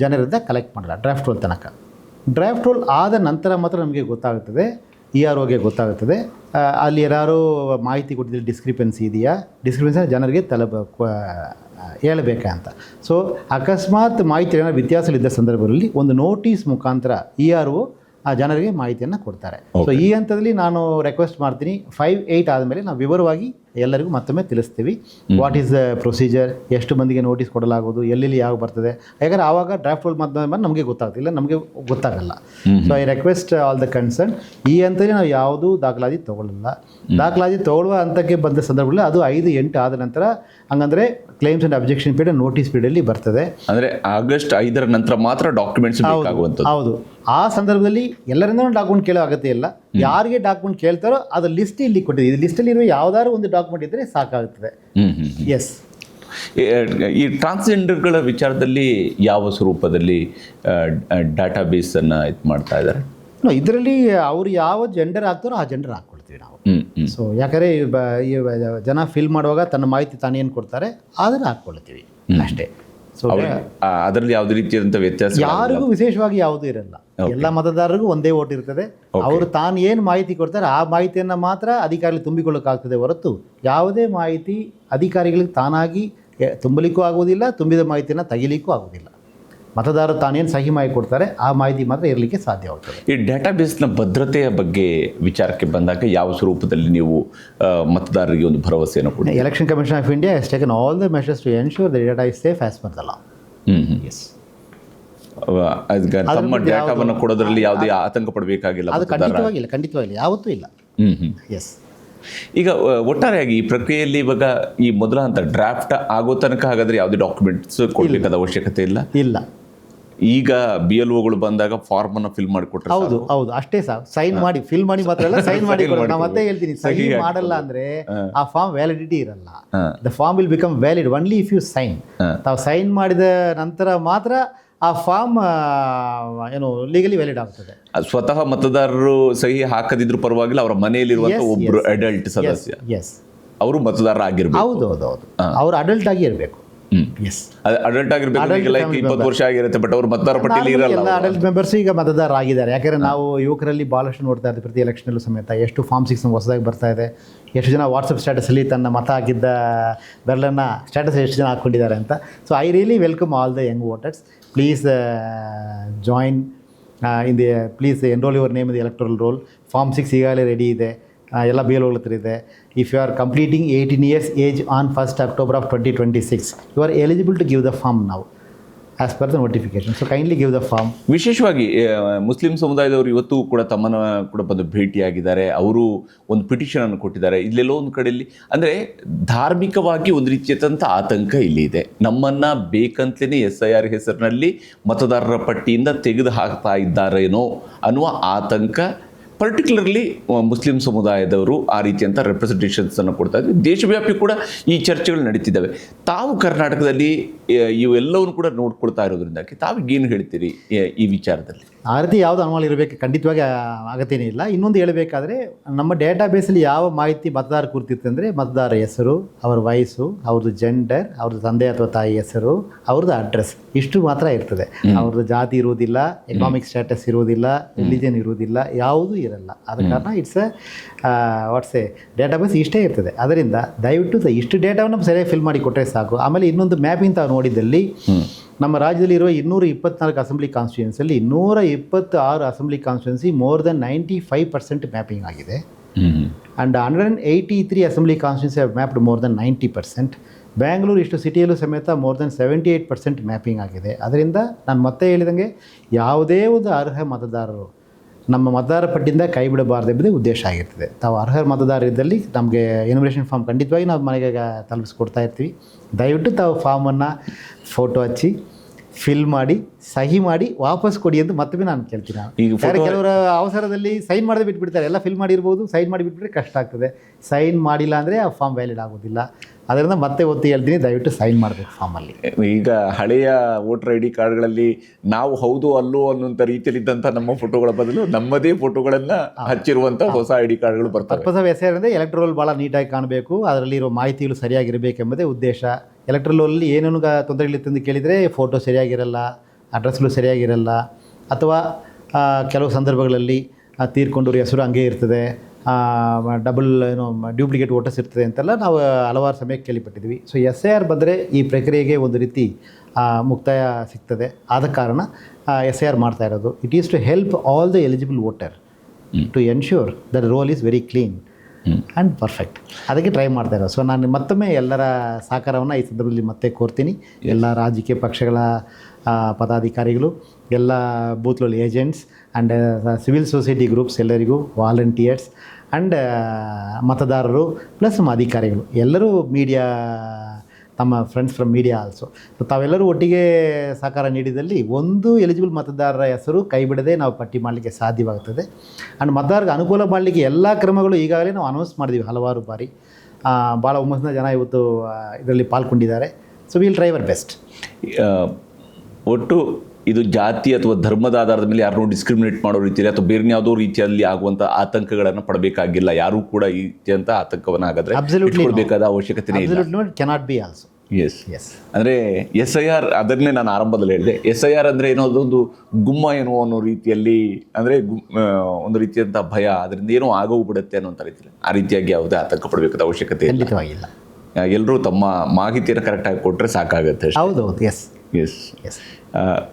ಜನರಿಂದ ಕಲೆಕ್ಟ್ ಮಾಡಲ್ಲ, ಡ್ರಾಫ್ಟ್ ರೋಲ್ ತನಕ. ಡ್ರಾಫ್ಟ್ ರೋಲ್ ಆದ ನಂತರ ಮಾತ್ರ ನಮಗೆ ಗೊತ್ತಾಗುತ್ತದೆ, EROಗೆ ಗೊತ್ತಾಗುತ್ತದೆ ಅಲ್ಲಿ ಯಾರು ಮಾಹಿತಿ ಕೊಟ್ಟಿದ್ದಲ್ಲಿ ಡಿಸ್ಕ್ರಿಪೆನ್ಸಿ ಇದೆಯಾ, ಡಿಸ್ಕ್ರಿಪೆನ್ಸಿ ಜನರಿಗೆ ಹೇಳಬೇಕಾ ಅಂತ. ಸೊ ಅಕಸ್ಮಾತ್ ಮಾಹಿತಿ ಏನಾದ್ರು ವ್ಯತ್ಯಾಸಗಳಿದ್ದ ಸಂದರ್ಭದಲ್ಲಿ ಒಂದು ನೋಟಿಸ್ ಮುಖಾಂತರ ERO ಆ ಜನರಿಗೆ ಮಾಹಿತಿಯನ್ನು ಕೊಡ್ತಾರೆ. ಸೊ ಈ ಹಂತದಲ್ಲಿ ನಾನು ರಿಕ್ವೆಸ್ಟ್ ಮಾಡ್ತೀನಿ, 5-8 ಆದಮೇಲೆ ನಾವು ವಿವರವಾಗಿ ಎಲ್ಲರಿಗೂ ಮತ್ತೊಮ್ಮೆ ತಿಳಿಸ್ತೀವಿ. ವಾಟ್ ಈಸ್ ದ ಪ್ರೊಸೀಜರ್, ಎಷ್ಟು ಮಂದಿಗೆ ನೋಟಿಸ್ ಕೊಡಲಾಗೋದು, ಎಲ್ಲೆಲ್ಲಿ ಯಾವ ಬರ್ತದೆ. ಯಾಕಂದರೆ ಆವಾಗ ಡ್ರಾಫ್ಟ್ ರೋಲ್ ಮಾಧ್ಯಮ ನಮಗೆ ಗೊತ್ತಾಗ್ತಿಲ್ಲ, ನಮಗೆ ಗೊತ್ತಾಗಲ್ಲ. So I request all the concern, ಈ ಹಂತದಲ್ಲಿ ನಾವು ಯಾವುದೂ ದಾಖಲಾತಿ ತೊಗೊಳ್ಳಲ್ಲ. ದಾಖಲಾತಿ ತೊಗೊಳ್ಳುವ ಹಂತಕ್ಕೆ ಬಂದ ಸಂದರ್ಭದಲ್ಲಿ ಅದು 5-8 ಆದ ನಂತರ, ಹಂಗಂದರೆ claims and objection period notice ಪೀರಿಯಡಲ್ಲಿ ಬರ್ತದೆ. ಅಂದರೆ ಆಗಸ್ಟ್ 5ರ ನಂತರ ಮಾತ್ರ ಡಾಕ್ಯುಮೆಂಟ್ಸ್ ಬೇಕಾಗುವಂಥದ್ದು. ಹೌದು, ಆ ಸಂದರ್ಭದಲ್ಲಿ ಎಲ್ಲರಿಂದ ಡಾಕ್ಯುಮೆಂಟ್ ಕೇಳೋ ಅಗತ್ಯ ಇಲ್ಲ. ಯಾರಿಗೆ ಡಾಕ್ಯುಮೆಂಟ್ ಕೇಳ್ತಾರೋ ಅದು ಲಿಸ್ಟ್ ಇಲ್ಲಿ ಕೊಟ್ಟಿದೆ. ಈ ಲಿಸ್ಟಲ್ಲಿ ಇರುವ ಯಾವ್ದಾದ್ರು ಒಂದು ಡಾಕ್ಯುಮೆಂಟ್ ಇದ್ದರೆ ಸಾಕಾಗುತ್ತದೆ. ಎಸ್. ಈ ಟ್ರಾನ್ಸ್ಜೆಂಡರ್ಗಳ ವಿಚಾರದಲ್ಲಿ ಯಾವ ಸ್ವರೂಪದಲ್ಲಿ ಡಾಟಾಬೇಸನ್ನು ಇದು ಮಾಡ್ತಾ ಇದ್ದಾರೆ? ಇದರಲ್ಲಿ ಅವರು ಯಾವ ಜೆಂಡರ್ ಆಗ್ತಾರೋ ಆ ಜೆಂಡರ್ ಹಾಕ್ಕೊಳ್ತೀವಿ ನಾವು. ಸೊ ಯಾಕಂದರೆ ಜನ ಫಿಲ್ ಮಾಡುವಾಗ ತನ್ನ ಮಾಹಿತಿ ತಾನೇನು ಕೊಡ್ತಾರೆ ಅದನ್ನು ಹಾಕ್ಕೊಳ್ತೀವಿ ಅಷ್ಟೇ. ಸೊ ಅದರಲ್ಲಿ ಯಾವುದೇ ರೀತಿಯಾದಂಥ ವ್ಯತ್ಯಾಸ ಯಾರಿಗೂ ವಿಶೇಷವಾಗಿ ಯಾವುದೂ ಇರಲ್ಲ. ಎಲ್ಲ ಮತದಾರರಿಗೂ ಒಂದೇ ಓಟ್ ಇರ್ತದೆ. ಅವರು ತಾನು ಏನು ಮಾಹಿತಿ ಕೊಡ್ತಾರೆ ಆ ಮಾಹಿತಿಯನ್ನು ಮಾತ್ರ ಅಧಿಕಾರಿಗಳು ತುಂಬಿಕೊಳ್ಳೋಕ್ಕಾಗ್ತದೆ ಹೊರತು ಯಾವುದೇ ಮಾಹಿತಿ ಅಧಿಕಾರಿಗಳಿಗೆ ತಾನಾಗಿ ತುಂಬಲಿಕ್ಕೂ ಆಗುವುದಿಲ್ಲ, ತುಂಬಿದ ಮಾಹಿತಿಯನ್ನು ತೆಗಿಲಿಕ್ಕೂ ಆಗುವುದಿಲ್ಲ. ಮತದಾರರು ತಾನೇನು ಸಹಿ ಮಾಹಿತಿ ಕೊಡ್ತಾರೆ ಆ ಮಾಹಿತಿ ಮಾತ್ರ ಇರಲಿಕ್ಕೆ ಸಾಧ್ಯವಾಗ್ತದೆ. ಈ ಡೇಟಾಬೇಸ್ನ ಭದ್ರತೆಯ ಬಗ್ಗೆ ವಿಚಾರಕ್ಕೆ ಬಂದಾಗ ಯಾವ ಸ್ವರೂಪದಲ್ಲಿ ನೀವು ಮತದಾರರಿಗೆ ಒಂದು ಭರವಸೆಯನ್ನು ಕೊಡಿ? Election Commission of India has taken all the measures to ensure the data is safe as per the law. Yes. ತಮ್ಮ ಡೇಟಾವನ್ನು ಕೊಡೋದ್ರಲ್ಲಿ ಯಾವುದೇ ಆತಂಕ ಪಡಬೇಕಾಗಿಲ್ಲ? ಅದು ಖಂಡಿತವಾಗಿಲ್ಲ, ಯಾವತ್ತೂ ಇಲ್ಲ. ಎಸ್. ಈಗ ಒಟ್ಟಾರೆಯಾಗಿ ಈ ಪ್ರಕ್ರಿಯೆಯಲ್ಲಿ ಇವಾಗ ಈ ಮೊದಲ ಹಂತ ಡ್ರಾಫ್ಟ್ ಆಗೋ ತನಕ ಹಾಗಾದರೆ ಯಾವುದೇ ಡಾಕ್ಯುಮೆಂಟ್ಸ್ ಕೊಡಬೇಕಾದ ಅವಶ್ಯಕತೆ ಇಲ್ಲ. ಈಗ BLOಗಳು ಬಂದಾಗ ಫಾರ್ಮ್ ಅನ್ನು ಫಿಲ್ ಮಾಡಿಕೊಟ್ರೆ ಹೌದು ಅಷ್ಟೇ ಸಾಕು. ಸೈನ್ ಮಾಡಿ ಫಿಲ್ ಮಾಡಿ ಮಾತ್ರ ಅಲ್ಲ, ಸೈನ್ ಮಾಡಿ. ನಾವು ಮತ್ತೆ ಹೇಳ್ತೀನಿ, ಸಹಿ ಮಾಡಲ್ಲ ಅಂದ್ರೆ ಆ ಫಾರ್ಮ್ ವ್ಯಾಲಿಡಿಟಿ ಇರಲ್ಲ. The form will become valid only if you sign. ತಾವು ಸೈನ್ ಮಾಡಿದ ನಂತರ ಮಾತ್ರ ಆ ಫಾರ್ಮ್ ಲೀಗಲಿ ವ್ಯಾಲಿಡ್ ಆಗ್ತದೆ. ಸ್ವತಃ ಮತದಾರರು ಸಹಿ ಹಾಕದಿದ್ರು ಪರವಾಗಿಲ್ಲ, ಅವರ ಮನೆಯಲ್ಲಿರುವಂತಹ ಒಬ್ಬರು ಅಡಲ್ಟ್ ಸದಸ್ಯ ಅವರು ಮತದಾರ ಆಗಿರ್ಬೇಕು. ಹೌದು, ಅವರು ಅಡಲ್ಟ್ ಆಗಿ ಇರಬೇಕು. ಅಡಲ್ಟ್ ಆಗಿರ್ಬೇಕು. ಲೈಕ್ 20 ವರ್ಷ ಆಗಿರುತ್ತೆ, ಬಟ್ ಅವರು ಮತದಾರ ಪಟ್ಟಿಯಲ್ಲಿ ಇರಲ್ಲ. ಎಲ್ಲ ಅಡಲ್ಟ್ ಮೆಂಬರ್ಸ್ ಈಗ ಮತದಾರ ಆಗಿದ್ದಾರೆ. ಯಾಕಂದ್ರೆ ನಾವು ಯುವಕರಲ್ಲಿ ಭಾಳಷ್ಟು ನೋಡ್ತಾ ಇದ್ದೀವಿ, ಪ್ರತಿ ಎಲೆಕ್ಷನಲ್ಲೂ ಸಮೇತ ಎಷ್ಟು ಫಾರ್ಮ್ 6 ಹೊಸದಾಗಿ ಬರ್ತಾ ಇದೆ. ಎಷ್ಟು ಜನ ವಾಟ್ಸಪ್ ಸ್ಟೇಟಸಲ್ಲಿ ತನ್ನ ಮತ ಹಾಕಿದ್ದ ಬೆರಳನ್ನು ಸ್ಟೇಟಸ್ ಎಷ್ಟು ಜನ ಹಾಕ್ಕೊಂಡಿದ್ದಾರೆ ಅಂತ. So I really welcome all the young voters. Please join please enrol your name in the electoral roll. Form 6 ಈಗಾಗಲೇ ರೆಡಿ ಇದೆ, ಎಲ್ಲ BLOಗಳ ಹತ್ರ ಇದೆ. If you are completing 18 years age on 1st October of 2026 you are eligible to give the form ನಾವು. As per the notification. So kindly give the form. ವಿಶೇಷವಾಗಿ ಮುಸ್ಲಿಂ ಸಮುದಾಯದವರು ಇವತ್ತು ಕೂಡ ತಮ್ಮನ್ನು ಕೂಡ ಬಂದು ಭೇಟಿಯಾಗಿದ್ದಾರೆ. ಅವರು ಒಂದು ಪಿಟಿಷನನ್ನು ಕೊಟ್ಟಿದ್ದಾರೆ. ಇಲ್ಲೆಲ್ಲೋ ಒಂದು ಕಡೆಯಲ್ಲಿ ಅಂದರೆ ಧಾರ್ಮಿಕವಾಗಿ ಒಂದು ರೀತಿಯಾದಂಥ ಆತಂಕ ಇಲ್ಲಿ ಇದೆ. ನಮ್ಮನ್ನು ಬೇಕಂತಲೇ SIR ಹೆಸರಿನಲ್ಲಿ ಮತದಾರರ ಪಟ್ಟಿಯಿಂದ ತೆಗೆದು ಹಾಕ್ತಾ ಇದ್ದಾರೇನೋ ಅನ್ನುವ ಆತಂಕ ಪರ್ಟಿಕ್ಯುಲರ್ಲಿ ಮುಸ್ಲಿಂ ಸಮುದಾಯದವರು ಆ ರೀತಿಯಂಥ ರೆಪ್ರೆಸೆಂಟೇಷನ್ಸನ್ನು ಕೊಡ್ತಾ ಇದ್ದಾರೆ. ದೇಶವ್ಯಾಪಿ ಕೂಡ ಈ ಚರ್ಚೆಗಳು ನಡೀತಿದ್ದಾವೆ. ತಾವು ಕರ್ನಾಟಕದಲ್ಲಿ ಇವೆಲ್ಲವನ್ನು ಕೂಡ ನೋಡ್ಕೊಳ್ತಾ ಇರೋದ್ರಿಂದಾಗಿ ತಾವಿಗೇನು ಹೇಳ್ತೀರಿ ಈ ವಿಚಾರದಲ್ಲಿ? ಆ ರೀತಿ ಯಾವುದು ಅನುಮಾನ ಇರಬೇಕು ಖಂಡಿತವಾಗಿ ಅಗತ್ಯನೇ ಇಲ್ಲ. ಇನ್ನೊಂದು ಹೇಳಬೇಕಾದ್ರೆ ನಮ್ಮ ಡೇಟಾಬೇಸಲ್ಲಿ ಯಾವ ಮಾಹಿತಿ ಮತದಾರ ಕುರಿತಿರುತ್ತೆ ಅಂದರೆ ಮತದಾರ ಹೆಸರು, ಅವರ ವಯಸ್ಸು, ಅವ್ರದ್ದು ಜೆಂಡರ್, ಅವ್ರದ್ದು ತಂದೆ ಅಥವಾ ತಾಯಿ ಹೆಸರು, ಅವ್ರದ್ದು ಅಡ್ರೆಸ್, ಇಷ್ಟು ಮಾತ್ರ ಇರ್ತದೆ. ಅವ್ರದ್ದು ಜಾತಿ ಇರುವುದಿಲ್ಲ, ಎಕನಾಮಿಕ್ ಸ್ಟೇಟಸ್ ಇರುವುದಿಲ್ಲ, ರಿಲಿಜನ್ ಇರುವುದಿಲ್ಲ, ಯಾವುದೂ ಇರಲ್ಲ. ಆದ ಕಾರಣ ಇಟ್ಸ್ ವಾಟ್ಸ್ ಡೇಟಾಬೇಸ್ ಇಷ್ಟೇ ಇರ್ತದೆ. ಅದರಿಂದ ದಯವಿಟ್ಟು ಇಷ್ಟು ಡೇಟಾವನ್ನು ಸರಿಯಾಗಿ ಫಿಲ್ ಮಾಡಿ ಕೊಟ್ಟರೆ ಸಾಕು. ಆಮೇಲೆ ಇನ್ನೊಂದು ಮ್ಯಾಪಿಂಗ್ ತಾವು ನೋಡಿದಲ್ಲಿ ನಮ್ಮ ರಾಜ್ಯದಲ್ಲಿರುವ 224 ಅಸೆಂಬ್ಲಿ ಕಾನ್ಸ್ಟಿಟ್ಯೂನ್ಸಿಯಲ್ಲಿ 226 assembly constituency more than 95% mapping ಆಗಿದೆ. And 183 assembly constituency have mapped more than 90%. Bangalore ಇಷ್ಟು ಸಿಟಿಯಲ್ಲೂ ಸಮೇತ ಮೋರ್ ದೆನ್ 78% ಮ್ಯಾಪಿಂಗ್ ಆಗಿದೆ. ಅದರಿಂದ ನಾನು ಮತ್ತೆ ಹೇಳಿದಂಗೆ ಯಾವುದೇ ಒಂದು ಅರ್ಹ ಮತದಾರರು ನಮ್ಮ ಮತದಾರ ಪಟ್ಟಿಯಿಂದ ಕೈ ಬಿಡಬಾರ್ದು ಎಂಬುದೇ ಉದ್ದೇಶ ಆಗಿರ್ತದೆ. ತಾವು ಅರ್ಹ ಮತದಾರರಿದ್ದಲ್ಲಿ ನಮಗೆ ಎನ್ಯುಮರೇಷನ್ ಫಾರ್ಮ್ ಖಂಡಿತವಾಗಿ ನಾವು ಮನೆಗೆ ತಲುಪಿಸ್ಕೊಡ್ತಾ ಇರ್ತೀವಿ. ದಯವಿಟ್ಟು ತಾವು ಫಾರ್ಮನ್ನು ಫೋಟೋ ಹಚ್ಚಿ ಫಿಲ್ ಮಾಡಿ ಸಹಿ ಮಾಡಿ ವಾಪಸ್ ಕೊಡಿ ಅಂತ ಮತ್ತೊಮ್ಮೆ ನಾನು ಕೇಳ್ತೀನಿ. ಕೆಲವರ ಅವಸರದಲ್ಲಿ ಸೈನ್ ಮಾಡದೆ ಬಿಟ್ಬಿಡ್ತಾರೆ. ಎಲ್ಲ ಫಿಲ್ ಮಾಡಿರ್ಬೋದು, ಸೈನ್ ಮಾಡಿ ಬಿಟ್ಬಿಟ್ರೆ ಕಷ್ಟ ಆಗ್ತದೆ. ಸೈನ್ ಮಾಡಿಲ್ಲ ಅಂದರೆ ಆ ಫಾರ್ಮ್ ವ್ಯಾಲಿಡ್ ಆಗೋದಿಲ್ಲ. ಅದರಿಂದ ಮತ್ತೆ ಒತ್ತಿ ಹೇಳ್ತೀನಿ, ದಯವಿಟ್ಟು ಸೈನ್ ಮಾಡಬೇಕು ಫಾರ್ಮಲ್ಲಿ. ಈಗ ಹಳೆಯ ವೋಟರ್ ID ಕಾರ್ಡ್ಗಳಲ್ಲಿ ನಾವು ಹೌದು ಅಲ್ಲೋ ಅನ್ನುವಂಥ ರೀತಿಯಲ್ಲಿದ್ದಂಥ ನಮ್ಮ ಫೋಟೋಗಳ ಬದಲು ನಮ್ಮದೇ ಫೋಟೋಗಳನ್ನು ಹಚ್ಚಿರುವಂಥ ಹೊಸ ID ಕಾರ್ಡ್ಗಳು ಬರ್ತವೆ. ಪರ್ಪಸ್ ಆಫ್ SIR ಅಂದರೆ ಎಲೆಕ್ಟ್ರೋಲ್ ಭಾಳ ನೀಟಾಗಿ ಕಾಣಬೇಕು, ಅದರಲ್ಲಿರೋ ಮಾಹಿತಿಗಳು ಸರಿಯಾಗಿರಬೇಕೆಂಬುದೇ ಉದ್ದೇಶ. ಎಲೆಕ್ಟ್ರೋಲಲ್ಲಿ ಏನೇನು ತೊಂದರೆಗಳಿತ್ತು ಅಂತ ಕೇಳಿದರೆ ಫೋಟೋ ಸರಿಯಾಗಿರಲ್ಲ, ಅಡ್ರೆಸ್ಗಳು ಸರಿಯಾಗಿರಲ್ಲ, ಅಥವಾ ಕೆಲವು ಸಂದರ್ಭಗಳಲ್ಲಿ ತೀರ್ಕೊಂಡವ್ರ ಹೆಸರು ಹಂಗೆ ಇರ್ತದೆ, ಡಬಲ್ ಡ್ಯೂಪ್ಲಿಕೇಟ್ ವೋಟರ್ಸ್ ಇರ್ತದೆ ಅಂತೆಲ್ಲ ನಾವು ಹಲವಾರು ಸಮಯಕ್ಕೆ ಕೇಳಿಪಟ್ಟಿದ್ವಿ. ಸೊ SIR ಬಂದರೆ ಈ ಪ್ರಕ್ರಿಯೆಗೆ ಒಂದು ರೀತಿ ಮುಕ್ತಾಯ ಸಿಗ್ತದೆ. ಆದ ಕಾರಣ SIR ಮಾಡ್ತಾ ಇರೋದು. It is to help all the eligible voter to ensure that roll is very clean and perfect. ಅದಕ್ಕೆ ಟ್ರೈ ಮಾಡ್ತಾ ಇರೋದು. ಸೊ ನಾನು ಮತ್ತೊಮ್ಮೆ ಎಲ್ಲರ ಸಹಕಾರವನ್ನು ಈ ಸಂದರ್ಭದಲ್ಲಿ ಮತ್ತೆ ಕೋರ್ತೀನಿ. ಎಲ್ಲ ರಾಜಕೀಯ ಪಕ್ಷಗಳ ಪದಾಧಿಕಾರಿಗಳು, ಎಲ್ಲ ಬೂತ್ಗಳಲ್ಲಿ agents and civil society groups ಎಲ್ಲರಿಗೂ, ವಾಲಂಟಿಯರ್ಸ್ ಆ್ಯಂಡ್ ಮತದಾರರು ಪ್ಲಸ್ ನಮ್ಮ ಅಧಿಕಾರಿಗಳು ಎಲ್ಲರೂ, ಮೀಡಿಯಾ, ನಮ್ಮ friends from media also. So ತಾವೆಲ್ಲರೂ ಒಟ್ಟಿಗೆ ಸಹಕಾರ ನೀಡಿದಲ್ಲಿ ಒಂದು ಎಲಿಜಿಬಲ್ ಮತದಾರರ ಹೆಸರು ಕೈ ಬಿಡದೆ ನಾವು ಪಟ್ಟಿ ಮಾಡಲಿಕ್ಕೆ ಸಾಧ್ಯವಾಗ್ತದೆ. ಆ್ಯಂಡ್ ಮತದಾರರಿಗೆ ಅನುಕೂಲ ಮಾಡಲಿಕ್ಕೆ ಎಲ್ಲ ಕ್ರಮಗಳು ಈಗಾಗಲೇ ನಾವು ಅನೌನ್ಸ್ ಮಾಡಿದ್ದೀವಿ ಹಲವಾರು ಬಾರಿ. ಭಾಳ ಹುಮ್ಮಸ್ಸಿನ ಜನ ಇವತ್ತು ಇದರಲ್ಲಿ ಪಾಲ್ಗೊಂಡಿದ್ದಾರೆ. So will try our best. ಒಟ್ಟು ಇದು ಜಾತಿ ಅಥವಾ ಧರ್ಮದ ಆಧಾರದ ಮೇಲೆ ಯಾರನ್ನೂ ಡಿಸ್ಕ್ರಿಮಿನೇಟ್ ಮಾಡೋ ರೀತಿಯಲ್ಲಿ ಅಥವಾ ಬೇರೆ ಯಾವುದೋ ರೀತಿಯಲ್ಲಿ ಆಗುವಂಥ ಆತಂಕಗಳನ್ನು ಪಡಬೇಕಾಗಿಲ್ಲ. ಯಾರೂ ಕೂಡ ಈ ರೀತಿಯಂಥ ಆತಂಕವನ್ನು ಆಗಾದರೆ ಇಟ್ಕೊಳ್ಬೇಕಾದ ಅವಶ್ಯಕತೆ ಇಲ್ಲ. Cannot be also. ಎಸ್ ಅಂದರೆ SIR, ಅದನ್ನೇ ನಾನು ಆರಂಭದಲ್ಲಿ ಹೇಳಿದೆ. SIR ಅಂದರೆ ಏನೋ ಅದೊಂದು ಗುಮ್ಮ ಏನೋ ಅನ್ನೋ ರೀತಿಯಲ್ಲಿ, ಅಂದರೆ ಒಂದು ರೀತಿಯಂಥ ಭಯ, ಅದರಿಂದ ಏನೋ ಆಗೋಗ್ಬಿಡುತ್ತೆ ಅನ್ನೋಂಥ ರೀತಿಯಲ್ಲಿ ಆ ರೀತಿಯಾಗಿ ಯಾವುದೇ ಆತಂಕ ಪಡಬೇಕಾದ ಅವಶ್ಯಕತೆ ಖಂಡಿತವಾಗಿಲ್ಲ. ಎಲ್ಲರೂ ತಮ್ಮ ಮಾಹಿತಿಯನ್ನು ಕರೆಕ್ಟಾಗಿ ಕೊಟ್ಟರೆ ಸಾಕಾಗುತ್ತೆ. ಹೌದೌದು. ಎಸ್.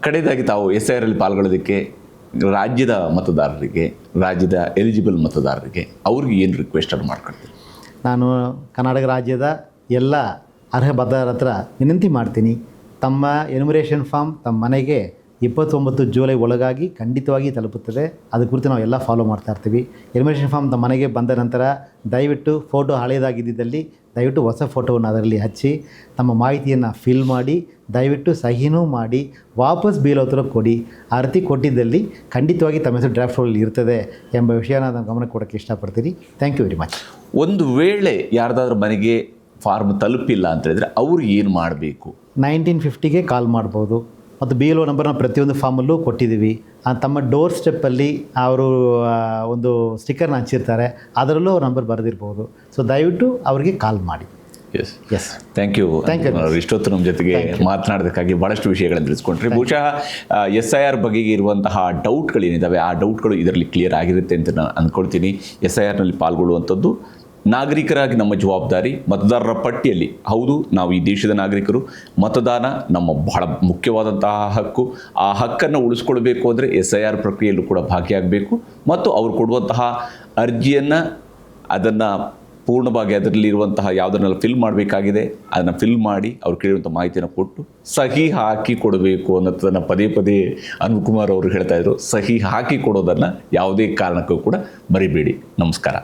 ಕಡೆಯದಾಗಿ ತಾವು SIR ಅಲ್ಲಿ ಪಾಲ್ಗೊಳ್ಳೋದಕ್ಕೆ ರಾಜ್ಯದ ಮತದಾರರಿಗೆ, ರಾಜ್ಯದ ಎಲಿಜಿಬಲ್ ಮತದಾರರಿಗೆ ಅವ್ರಿಗೆ ಏನು ರಿಕ್ವೆಸ್ಟನ್ನು ಮಾಡ್ಕೊಳ್ತೀನಿ? ನಾನು ಕರ್ನಾಟಕ ರಾಜ್ಯದ ಎಲ್ಲ ಅರ್ಹ ಮತದಾರರ ಹತ್ರ ವಿನಂತಿ ಮಾಡ್ತೀನಿ, ತಮ್ಮ ಎನ್ಯುಮರೇಷನ್ ಫಾರ್ಮ್ ತಮ್ಮ ಮನೆಗೆ 29 ಜುಲೈ ಒಳಗಾಗಿ ಖಂಡಿತವಾಗಿ ತಲುಪುತ್ತದೆ. ಅದು ಕುರಿತು ನಾವು ಎಲ್ಲ ಫಾಲೋ ಮಾಡ್ತಾ ಇರ್ತೀವಿ. ಎನ್ಯುಮರೇಷನ್ ಫಾರ್ಮ್ ತಮ್ಮ ಮನೆಗೆ ಬಂದ ನಂತರ ದಯವಿಟ್ಟು ಫೋಟೋ ಹಳೆಯದಾಗಿದ್ದಲ್ಲಿ ದಯವಿಟ್ಟು ಹೊಸ ಫೋಟೋವನ್ನು ಅದರಲ್ಲಿ ಹಚ್ಚಿ ತಮ್ಮ ಮಾಹಿತಿಯನ್ನು ಫಿಲ್ ಮಾಡಿ ದಯವಿಟ್ಟು ಸಹಿನೂ ಮಾಡಿ ವಾಪಸ್ ಬೀಳೋತ್ರ ಕೊಡಿ. ಆ ರೀತಿ ಕೊಟ್ಟಿದ್ದಲ್ಲಿ ಖಂಡಿತವಾಗಿ ತಮ್ಮ ಹೆಸರು ಡ್ರಾಫ್ಟ್ ರೋಲ್ ಇರ್ತದೆ ಎಂಬ ವಿಷಯನ ನಾನು ಗಮನಕ್ಕೆ ಕೊಡೋಕ್ಕೆ ಇಷ್ಟಪಡ್ತೀನಿ. Thank you very much. ಒಂದು ವೇಳೆ ಯಾರ್ದಾದ್ರೂ ಮನೆಗೆ ಫಾರ್ಮ್ ತಲುಪಿಲ್ಲ ಅಂತ ಹೇಳಿದ್ರೆ ಅವರು ಏನು ಮಾಡಬೇಕು? 1950ಗೆ ಕಾಲ್ ಮಾಡ್ಬೋದು. ಮತ್ತು BLO ನಂಬರ್ನ ಪ್ರತಿಯೊಂದು ಫಾರ್ಮಲ್ಲೂ ಕೊಟ್ಟಿದ್ದೀವಿ. ತಮ್ಮ ಡೋರ್ ಸ್ಟೆಪ್ಪಲ್ಲಿ ಅವರು ಒಂದು ಸ್ಟಿಕ್ಕರ್ನ ಹಂಚಿರ್ತಾರೆ, ಅದರಲ್ಲೂ ಅವ್ರ ನಂಬರ್ ಬರೆದಿರ್ಬೋದು. ಸೊ ದಯವಿಟ್ಟು ಅವರಿಗೆ ಕಾಲ್ ಮಾಡಿ. Yes thank you. ಇಷ್ಟೊತ್ತು ನಮ್ಮ ಜೊತೆಗೆ ಮಾತನಾಡೋದಕ್ಕಾಗಿ ಭಾಳಷ್ಟು ವಿಷಯಗಳನ್ನು ತಿಳಿಸ್ಕೊಂಡ್ರಿ. ಬಹುಶಃ SIR ಬಗೆಗೆ ಇರುವಂತಹ ಡೌಟ್ಗಳೇನಿದ್ದಾವೆ ಆ ಡೌಟ್ಗಳು ಇದರಲ್ಲಿ ಕ್ಲಿಯರ್ ಆಗಿರುತ್ತೆ ಅಂತ ನಾನು ಅಂದ್ಕೊಳ್ತೀನಿ. SIRನಲ್ಲಿ ಪಾಲ್ಗೊಳ್ಳುವಂಥದ್ದು ನಾಗರಿಕರಾಗಿ ನಮ್ಮ ಜವಾಬ್ದಾರಿ. ಮತದಾರರ ಪಟ್ಟಿಯಲ್ಲಿ ಹೌದು, ನಾವು ಈ ದೇಶದ ನಾಗರಿಕರು, ಮತದಾನ ನಮ್ಮ ಬಹಳ ಮುಖ್ಯವಾದಂತಹ ಹಕ್ಕು. ಆ ಹಕ್ಕನ್ನು ಉಳಿಸ್ಕೊಳ್ಬೇಕು ಅಂದರೆ SIR ಪ್ರಕ್ರಿಯೆಯಲ್ಲೂ ಕೂಡ ಭಾಗಿಯಾಗಬೇಕು ಮತ್ತು ಅವರು ಕೊಡುವಂತಹ ಅರ್ಜಿಯನ್ನು ಅದನ್ನು ಪೂರ್ಣವಾಗಿ ಅದರಲ್ಲಿರುವಂತಹ ಯಾವುದನ್ನೆಲ್ಲ ಫಿಲ್ ಮಾಡಬೇಕಾಗಿದೆ ಅದನ್ನು ಫಿಲ್ ಮಾಡಿ ಅವ್ರು ಕೇಳಿರುವಂಥ ಮಾಹಿತಿಯನ್ನು ಕೊಟ್ಟು ಸಹಿ ಹಾಕಿ ಕೊಡಬೇಕು ಅನ್ನೋದನ್ನು ಪದೇ ಪದೇ ಅನುಕುಮಾರ್ ಅವರು ಹೇಳ್ತಾ ಇದ್ರು. ಸಹಿ ಹಾಕಿ ಕೊಡೋದನ್ನು ಯಾವುದೇ ಕಾರಣಕ್ಕೂ ಕೂಡ ಮರಿಬೇಡಿ. ನಮಸ್ಕಾರ.